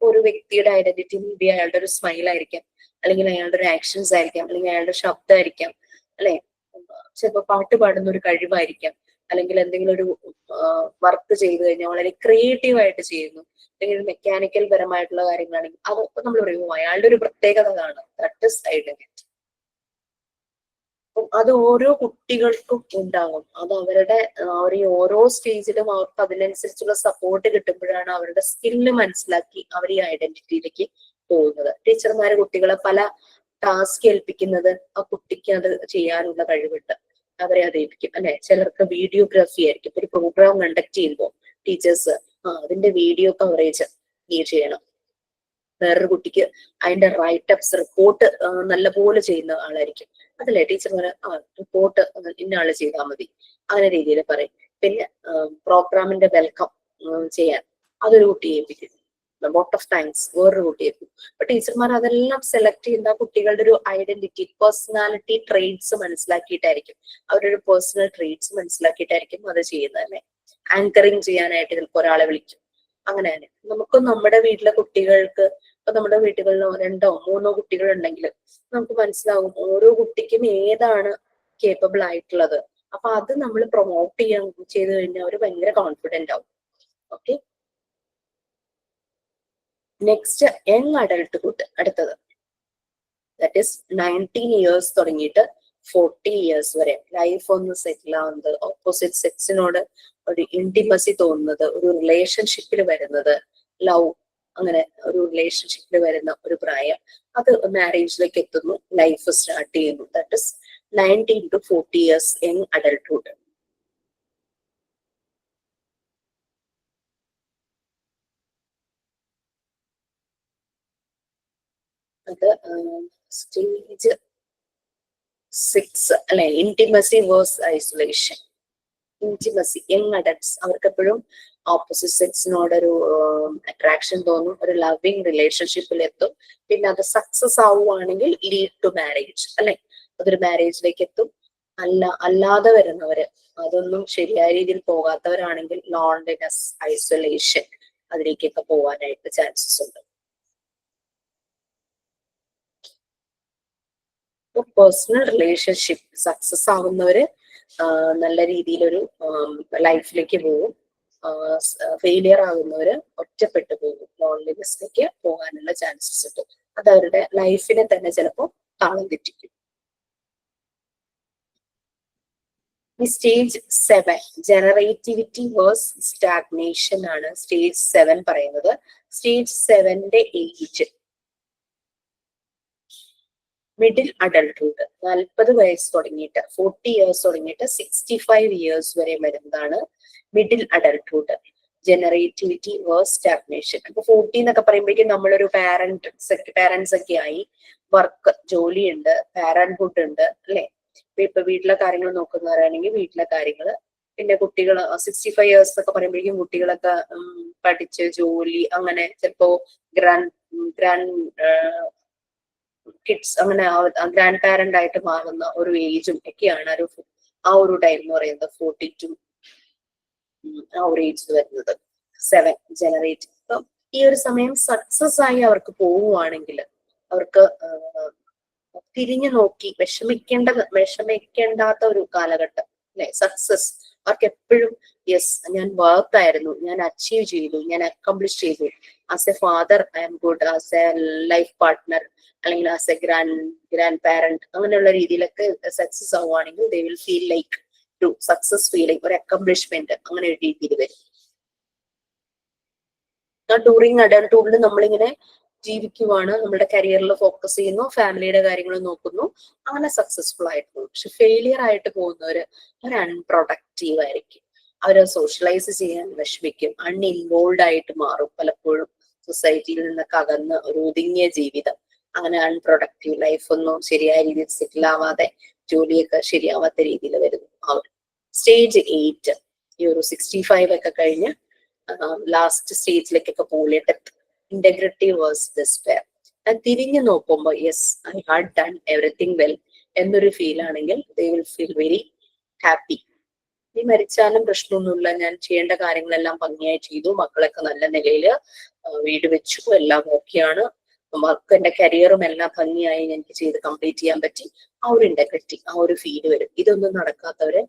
ഒരു വ്യക്തിയുടെ ഐഡന്റിറ്റി മേ അയാളുടെ ഒരു സ്മൈൽ ആയിരിക്കാം, അല്ലെങ്കിൽ അയാളുടെ ഒരു ആക്ഷൻസ് ആയിരിക്കാം, അല്ലെങ്കിൽ അയാളുടെ ശബ്ദമായിരിക്കാം, അല്ലെ, ചിലപ്പോൾ പാട്ട് പാടുന്ന ഒരു കഴിവായിരിക്കാം, അല്ലെങ്കിൽ എന്തെങ്കിലും ഒരു വർക്ക് ചെയ്തു കഴിഞ്ഞാൽ വളരെ ക്രിയേറ്റീവ് ആയിട്ട് ചെയ്യുന്നു, അല്ലെങ്കിൽ മെക്കാനിക്കൽ പരമായിട്ടുള്ള കാര്യങ്ങളാണെങ്കിൽ അതൊക്കെ നമ്മൾ പറയുമ്പോൾ അയാളുടെ ഒരു പ്രത്യേകത ആണ്. That is identity. അപ്പം അത് ഓരോ കുട്ടികൾക്കും ഉണ്ടാകും. അത് അവരുടെ ഓരോ സ്റ്റേജിലും അവർക്ക് അതിനനുസരിച്ചുള്ള സപ്പോർട്ട് കിട്ടുമ്പോഴാണ് അവരുടെ സ്കില്ല് മനസ്സിലാക്കി അവർ ഈ ഐഡന്റിറ്റിയിലേക്ക് പോകുന്നത്. ടീച്ചർമാര് കുട്ടികളെ പല ടാസ്ക് ഏൽപ്പിക്കുന്നത് ആ കുട്ടിക്ക് അത് ചെയ്യാനുള്ള കഴിവുണ്ട്, അവരെ അത് ഏൽപ്പിക്കും അല്ലെ. ചിലർക്ക് വീഡിയോഗ്രാഫി ആയിരിക്കും. ഒരു പ്രോഗ്രാം കണ്ടക്ട് ചെയ്യുമ്പോൾ ടീച്ചേഴ്സ് അതിന്റെ വീഡിയോ കവറേജ് നീ ചെയ്യണം. വേറൊരു കുട്ടിക്ക് അതിന്റെ റൈറ്റപ്സ്, റിപ്പോർട്ട് നല്ലപോലെ ചെയ്യുന്ന ആളായിരിക്കും, അതല്ലേ ടീച്ചർമാര് റിപ്പോർട്ട് ഇന്ന ആള് ചെയ്താൽ മതി, അങ്ങനെ രീതിയിൽ പറയും. പിന്നെ പ്രോഗ്രാമിന്റെ വെൽക്കം ചെയ്യാൻ അതൊരു കുട്ടിയെ ഏൽപ്പിക്കും. ലോട്ട് ഓഫ് താങ്ക്സ് വേറൊരു കുട്ടിയേക്കും. അപ്പൊ ടീച്ചർമാർ അതെല്ലാം സെലക്ട് ചെയ്യുന്ന കുട്ടികളുടെ ഒരു ഐഡന്റിറ്റി, പേഴ്സണാലിറ്റി ട്രെയ്റ്റ്സ് മനസ്സിലാക്കിയിട്ടായിരിക്കും, അവരുടെ ഒരു പേഴ്സണൽ ട്രെയ്റ്റ്സ് മനസ്സിലാക്കിയിട്ടായിരിക്കും അത് ചെയ്യുന്നത് അല്ലെ. ആങ്കറിങ് ചെയ്യാനായിട്ട് ചിലപ്പോൾ ഒരാളെ വിളിക്കും. അങ്ങനെ തന്നെ നമുക്ക് നമ്മുടെ വീട്ടിലെ കുട്ടികൾക്ക്, ഇപ്പൊ നമ്മുടെ വീട്ടുകളിൽ 2 or 3 കുട്ടികൾ ഉണ്ടെങ്കിൽ നമുക്ക് മനസ്സിലാവും ഓരോ കുട്ടിക്കും ഏതാണ് കേപ്പബിൾ ആയിട്ടുള്ളത്. അപ്പൊ അത് നമ്മൾ പ്രൊമോട്ട് ചെയ്ത് കഴിഞ്ഞാൽ അവർ ഭയങ്കര കോൺഫിഡന്റ് ആവും. Okay, next young adulthood. അടുത്തത് ദാറ്റ് ഈസ് 19 years തുടങ്ങിയിട്ട് 40 years വരെ ലൈഫ് ഒന്ന് സെറ്റിൽ ആവുന്നത്, ഓപ്പോസിറ്റ് സെക്സിനോട് ഒരു ഇന്റിമസി തോന്നുന്നത്, ഒരു റിലേഷൻഷിപ്പിൽ വരുന്നത്, ലവ്, അങ്ങനെ ഒരു റിലേഷൻഷിപ്പിൽ വരുന്ന ഒരു പ്രായം, അത് മാരേജിലേക്ക് എത്തുന്നു, ലൈഫ് സ്റ്റാർട്ട് ചെയ്യുന്നു. That is 19 to 40 years young adulthood. അത് സ്റ്റേജ് 6 അല്ലെ, intimacy versus isolation. Intimacy, young adults, അവർക്ക് എപ്പോഴും ഓപ്പോസിറ്റ് സെക്സിനോടൊരു അട്രാക്ഷൻ തോന്നും, ഒരു ലവിങ് റിലേഷൻഷിപ്പിൽ എത്തും. പിന്നെ അത് സക്സസ് ആവുകയാണെങ്കിൽ ലീഡ് ടു മാരേജ് അല്ലെ, അതൊരു മാരേജിലേക്ക് എത്തും. അല്ലാതെ വരുന്നവര്, അതൊന്നും ശരിയായ രീതിയിൽ പോകാത്തവരാണെങ്കിൽ ലോൺലിനെസ്, ഐസൊലേഷൻ, അതിലേക്കൊക്കെ പോകാനായിട്ട് ചാൻസസ് ഉണ്ട്. പേഴ്സണൽ റിലേഷൻഷിപ്പ് സക്സസ് ആവുന്നവര് നല്ല രീതിയിലൊരു ലൈഫിലേക്ക് പോകും. ഫെയിലിയർ ആകുന്നവര് ഒറ്റപ്പെട്ടു പോകും, ലോൺലിനെസ്സിലേക്ക് പോകാനുള്ള ചാൻസസ് ഉണ്ട്. അത് അവരുടെ ലൈഫിനെ തന്നെ ചിലപ്പോൾ താളം തെറ്റിക്കും. സ്റ്റേജ് 7 ജനറേറ്റിവിറ്റി വേഴ്സ് സ്റ്റാഗ്നേഷൻ ആണ് സ്റ്റേജ് 7 പറയുന്നത്. സ്റ്റേജ് 7ന്റെ ഏജ് മിഡിൽ അഡൾട്ട്ഹുഡ്, 40 വയസ്സ് തുടങ്ങിയിട്ട് 40 years തുടങ്ങിയിട്ട് 65 years വരെ വരുന്നതാണ് middle adulthood. Generativity versus stagnation. അപ്പൊ 40 എന്നൊക്കെ പറയുമ്പോഴേക്കും നമ്മളൊരു പാരന്റ്സ് ഒക്കെ ആയി, വർക്ക്, ജോലിയുണ്ട്, പാരന്റ്ഹുഡ് ഉണ്ട് അല്ലെ. ഇപ്പൊ വീട്ടിലെ കാര്യങ്ങൾ നോക്കുന്നവരാണെങ്കിൽ വീട്ടിലെ കാര്യങ്ങള്, പിന്നെ കുട്ടികൾ 65 years എന്നൊക്കെ പറയുമ്പോഴേക്കും കുട്ടികളൊക്കെ പഠിച്ച് ജോലി, അങ്ങനെ ചിലപ്പോ ഗ്രാൻഡ് കിഡ്സ്, അങ്ങനെ ഗ്രാൻഡ് പാരന്റ് ആയിട്ട് മാറുന്ന ഒരു ഏജും ഒക്കെയാണ് ആ ഒരു ടൈം എന്ന് പറയുന്നത്. 42 ആ ഒരു ഏജ് വരുന്നത് 7 ജനറേറ്റ്. അപ്പൊ ഈ ഒരു സമയം സക്സസ് ആയി അവർക്ക് പോവുകയാണെങ്കിൽ അവർക്ക് തിരിഞ്ഞു നോക്കി വിഷമിക്കേണ്ടാത്ത ഒരു കാലഘട്ടം അല്ലെ. സക്സസ് അവർക്ക് എപ്പോഴും യെസ്, ഞാൻ വർക്ക് ആയിരുന്നു, ഞാൻ അച്ചീവ് ചെയ്തു, ഞാൻ അക്കംപ്ലിഷ് ചെയ്തു. As A father I M good, as A life partner അല്ലെങ്കിൽ ആസ് എ ഗ്രാൻഡ് പാരന്റ്, അങ്ങനെയുള്ള രീതിയിലൊക്കെ സക്സസ് ആവുകയാണെങ്കിൽ ദേ വിൽ ഫീൽ ലൈക്ക് ഒരു സക്സസ് ഫീലിംഗ്, ഒരു അക്കംപ്ലിഷ്മെന്റ്, അങ്ങനെ ഒരു രീതിയിൽ വരും. ഡ്യൂറിങ് അഡൾട്ട്ഹുഡിൽ നമ്മളിങ്ങനെ ജീവിക്കുവാണ്, നമ്മുടെ കരിയറിൽ ഫോക്കസ് ചെയ്യുന്നു, ഫാമിലിയുടെ കാര്യങ്ങൾ നോക്കുന്നു, അങ്ങനെ സക്സസ്ഫുൾ ആയിട്ട് പോകും. പക്ഷെ ഫെയിലിയർ ആയിട്ട് പോകുന്നവര് അവർ അൺപ്രൊഡക്റ്റീവ് ആയിരിക്കും, അവര് സോഷ്യലൈസ് ചെയ്യാൻ വിഷമിക്കും, അൺഇൻവോൾവ് ആയിട്ട് മാറും, പലപ്പോഴും സൊസൈറ്റിയിൽ നിന്നൊക്കെ അകന്ന് ഒരു ഒതുങ്ങിയ ജീവിതം, അങ്ങനെ അൺപ്രൊഡക്റ്റീവ് ലൈഫ് ഒന്നും ശരിയായ രീതിയിൽ സെറ്റിൽ ആവാതെ ജോലിയൊക്കെ ശരിയാവാത്ത രീതിയിൽ വരുന്നു. അവർ സ്റ്റേജ് 8 ഈ ഒരു 65 ഒക്കെ കഴിഞ്ഞ് ലാസ്റ്റ് സ്റ്റേജിലേക്കൊക്കെ പോലെ ഡെത്ത്, ഇന്റഗ്രിറ്റി വേഴ്സ് ഡിസ്പെയർ. തിരിഞ്ഞു നോക്കുമ്പോൾ yes I had done everything well എന്നൊരു ഫീൽ ആണെങ്കിൽ they will feel very happy. ഈ മരിച്ചാലും പ്രശ്നമൊന്നുമില്ല, ഞാൻ ചെയ്യേണ്ട കാര്യങ്ങളെല്ലാം ഭംഗിയായി ചെയ്തു, മക്കളൊക്കെ നല്ല നിലയിൽ വീട് വെച്ചു, എല്ലാം ഓക്കെയാണ്, വർക്ക് എന്റെ കരിയറും എല്ലാം ഭംഗിയായി എനിക്ക് ചെയ്ത് കംപ്ലീറ്റ് ചെയ്യാൻ പറ്റി, ആ ഒരു ഇന്റഗ്രിറ്റി, ആ ഒരു ഫീൽ വരും. ഇതൊന്നും നടക്കാത്തവര്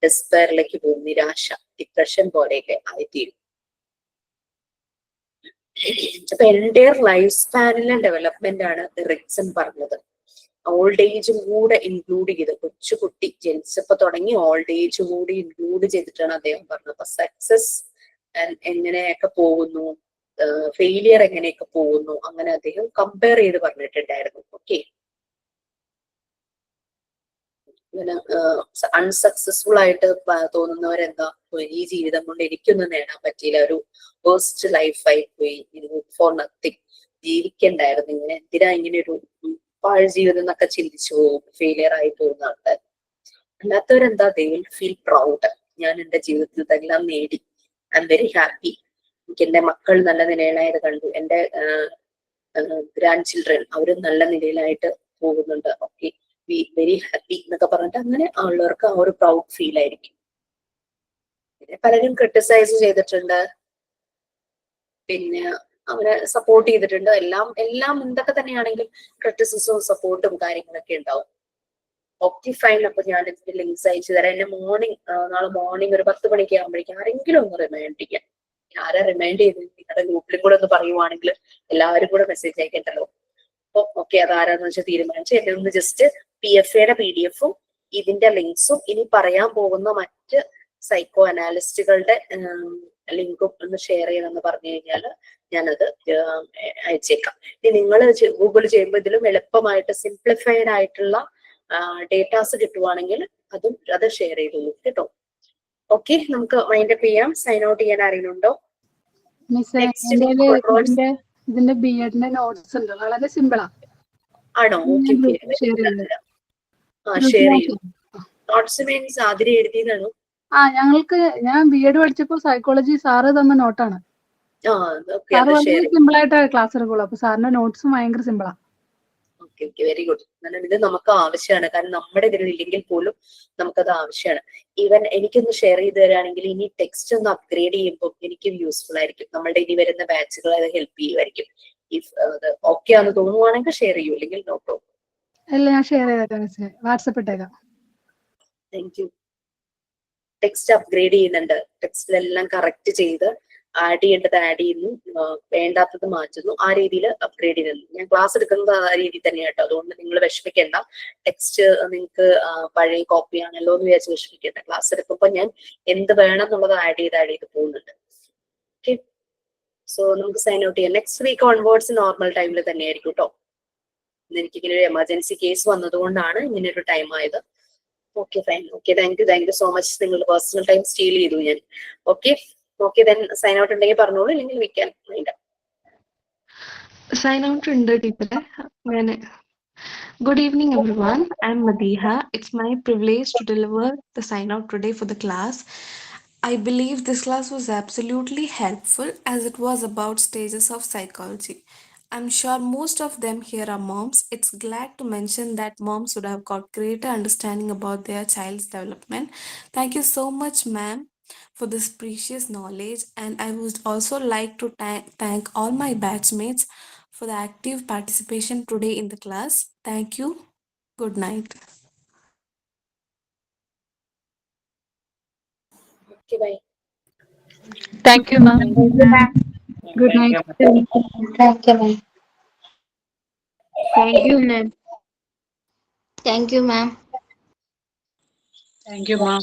ഡിസ്പെയറിലേക്ക് പോകും, നിരാശ, ഡിപ്രഷൻ പോലെയൊക്കെ ആയിത്തീരും. അപ്പൊ എൻറ്റയർ ലൈഫ് സ്പാനിലെ ഡെവലപ്മെന്റ് ആണ് റിക്സൺ പറഞ്ഞത്. ഓൾഡ് ഏജും കൂടെ ഇൻക്ലൂഡ് ചെയ്ത്, കൊച്ചുകുട്ടി ജനിച്ചപ്പോ തുടങ്ങി ഓൾഡ് ഏജ് കൂടി ഇൻക്ലൂഡ് ചെയ്തിട്ടാണ് അദ്ദേഹം പറഞ്ഞത്. അപ്പൊ സക്സസ് എങ്ങനെയൊക്കെ പോകുന്നു, ഫെയിലിയർ എങ്ങനെയൊക്കെ പോകുന്നു, അങ്ങനെ അദ്ദേഹം കമ്പയർ ചെയ്ത് പറഞ്ഞിട്ടുണ്ടായിരുന്നു. ഓക്കെ, ഇങ്ങനെ അൺസക്സസ്ഫുൾ ആയിട്ട് തോന്നുന്നവരെന്താ, ഈ ജീവിതം കൊണ്ട് എനിക്കൊന്നും നേടാൻ പറ്റിയില്ല, ഒരു വേസ്റ്റ് ലൈഫായി പോയി, ഫോർ നത്തിങ്, ജീവിക്കണ്ടായിരുന്നു, ഇങ്ങനെ എന്തിനാ ഇങ്ങനെ ഒരു പാഴ് ജീവിതം എന്നൊക്കെ ചിന്തിച്ചു പോകും, ഫെയിലിയർ ആയി പോകുന്ന ആൾക്കാർ. അല്ലാത്തവരെന്താ, ദേ വിൽ ഫീൽ പ്രൗഡ്, ഞാൻ എന്റെ ജീവിതത്തിൽ ഇതെല്ലാം നേടി, ഐ എം വെരി ഹാപ്പി, എനിക്ക് എന്റെ മക്കൾ നല്ല നിലയിലായത് കണ്ടു, എന്റെ ഗ്രാൻഡ് ചിൽഡ്രൻ അവരും നല്ല നിലയിലായിട്ട് പോകുന്നുണ്ട്, ഓക്കെ വെരി ഹാപ്പി എന്നൊക്കെ പറഞ്ഞിട്ട് അങ്ങനെ ഉള്ളവർക്ക് ആ ഒരു പ്രൗഡ് ഫീൽ ആയിരിക്കും. പിന്നെ പലരും ക്രിട്ടിസൈസ് ചെയ്തിട്ടുണ്ട്, പിന്നെ അവരെ സപ്പോർട്ട് ചെയ്തിട്ടുണ്ട്, എല്ലാം എന്തൊക്കെ തന്നെയാണെങ്കിലും ക്രിറ്റിസിസവും സപ്പോർട്ടും കാര്യങ്ങളൊക്കെ ഉണ്ടാവും. ഓക്കെ ഫൈൻ, അപ്പൊ ഞാൻ ഇതിന്റെ ലിങ്ക്സ് അയച്ചു തരാം. എന്നെ നാളെ മോർണിംഗ് ഒരു 10 മണിക്ക് ആകുമ്പോഴേക്കും ആരെങ്കിലും ഒന്ന് റിമൈൻഡ് ചെയ്യാം. ആരാ റിമൈൻഡ് ചെയ്ത് നിങ്ങളുടെ ഗ്രൂപ്പിലും കൂടെ ഒന്ന് പറയുവാണെങ്കിൽ എല്ലാവരും കൂടെ മെസ്സേജ് അയക്കണ്ടല്ലോ. അപ്പൊ ഓക്കെ, അതാരാന്ന് വെച്ചാൽ തീരുമാനിച്ച് എന്നെ ഒന്ന് ജസ്റ്റ് PFAയുടെ PDF-ഉം ഇതിന്റെ ലിങ്ക്സും ഇനി പറയാൻ പോകുന്ന മറ്റ് സൈക്കോ അനാലിസ്റ്റുകളുടെ ലിങ്കും ഒന്ന് ഷെയർ ചെയ്യണമെന്ന് പറഞ്ഞു കഴിഞ്ഞാൽ ഞാനത് അയച്ചേക്കാം. ഇനി നിങ്ങൾ ഗൂഗിൾ ചെയ്യുമ്പോൾ ഇതിലും എളുപ്പമായിട്ട് സിംപ്ലിഫൈഡ് ആയിട്ടുള്ള ഡേറ്റാസ് കിട്ടുവാണെങ്കിൽ അത് ഷെയർ ചെയ്തോളൂ കേട്ടോ. ഓക്കെ, നമുക്ക് മൈൻഡ് അപ്പ് ചെയ്യാം. സൈൻ ഔട്ട് ചെയ്യാൻ ആരെങ്കിലുണ്ടോ? ഇതിന്റെ ബിഎഡിന്റെ നോട്ട്സ് ഉണ്ട്, വളരെ സിമ്പിളാ. ആണോ? ഓക്കെ, ഷെയർ ചെയ്യൂ. നോട്ട്സ് മീൻസ് ആതിരെ എഴുതിയതാണോ? ഞാൻ ബിഎഡ് പഠിച്ചപ്പോ സൈക്കോളജി സാറ് തന്ന നോട്ടാണ്. സാറ് വളരെ സിമ്പിൾ ആയിട്ട് ക്ലാസ് എടുക്കുള്ളൂ, അപ്പൊ സാറിന്റെ നോട്ട്സും ഭയങ്കര സിമ്പിളാ. Okay, very good. ഇത് നമുക്ക് ആവശ്യമാണ്, കാരണം നമ്മുടെ ഇതിൽ ഇല്ലെങ്കിൽ പോലും നമുക്കത് ആവശ്യമാണ്. ഈവൻ എനിക്കൊന്ന് ഷെയർ ചെയ്ത് തരാണെങ്കിൽ ഇനി ടെക്സ്റ്റ് ഒന്ന് അപ്ഗ്രേഡ് ചെയ്യുമ്പോൾ എനിക്കും യൂസ്ഫുൾ ആയിരിക്കും. നമ്മുടെ ഇനി വരുന്ന ബാച്ചുകൾ അത് ഹെൽപ്പ് ചെയ്യുമായിരിക്കും. ഇഫ് അത് ഓക്കെ ആണെന്ന് തോന്നുവാണെങ്കിൽ ഷെയർ ചെയ്യൂ, അല്ലെങ്കിൽ നോ പ്രോബ്ലം. അല്ല, ഞാൻ ഷെയർ ചെയ്തേക്കാം, വാട്സപ്പ് ഇട്ടേക്കാം. Thank you. ടെക്സ്റ്റ് അപ്ഗ്രേഡ് ചെയ്യുന്നുണ്ട്, ടെക്സ്റ്റിലെല്ലാം കറക്റ്റ് ചെയ്ത് ആഡ് ചെയ്യേണ്ടത് ആഡ് ചെയ്യുന്നു, വേണ്ടാത്തത് മാറ്റുന്നു, ആ രീതിയിൽ അപ്ഗ്രേഡ് ചെയ്യുന്നു. ഞാൻ ക്ലാസ് എടുക്കുന്നത് ആ രീതിയിൽ തന്നെയാണ് കേട്ടോ. അതുകൊണ്ട് നിങ്ങൾ വിഷമിക്കേണ്ട, ടെക്സ്റ്റ് നിങ്ങൾക്ക് പഴയ കോപ്പി ആണല്ലോ എന്ന് വിചാരിച്ച് വിഷമിക്കേണ്ട. ക്ലാസ് എടുക്കുമ്പോൾ ഞാൻ എന്ത് വേണം എന്നുള്ളത് ആഡ് ചെയ്ത് പോകുന്നുണ്ട്. ഓക്കെ, സോ നമുക്ക് സൈൻ ഔട്ട് ചെയ്യാം. നെക്സ്റ്റ് വീക്ക് ഓൺവേർഡ്സ് നോർമൽ ടൈമിൽ തന്നെയായിരിക്കും കേട്ടോ. എനിക്ക് ഇങ്ങനെ ഒരു എമർജൻസി കേസ് വന്നതുകൊണ്ടാണ് ഇങ്ങനെ ഒരു ടൈം ആയത്. Okay fine. Okay, thank you so much. നിങ്ങൾ പേഴ്സണൽ ടൈം സ്റ്റീൽ ചെയ്തു ഞാൻ. ഓക്കെ ദെൻ സൈൻ ഔട്ട് ഉണ്ടെങ്കിൽ പറഞ്ഞോളൂ, ഇല്ലെങ്കിൽ വിൽക്കാൻ സൈൻ ഔട്ട് ഉണ്ട് ടീച്ചറെ. Good evening, everyone. I'm Madiha. It's my privilege to deliver the sign out today for the class. I believe this class was absolutely helpful as it was about stages of psychology. I'm sure most of them here are moms. It's glad to mention that moms would have got greater understanding about their child's development. Thank you so much, ma'am, for this precious knowledge. And I would also like to thank all my batchmates for the active participation today in the class. Thank you. Good night. Okay, bye. Thank you, ma'am. Good Thank night. you. Thank you, ma'am. Thank you, ma'am. Thank you, ma'am. Thank you, ma'am.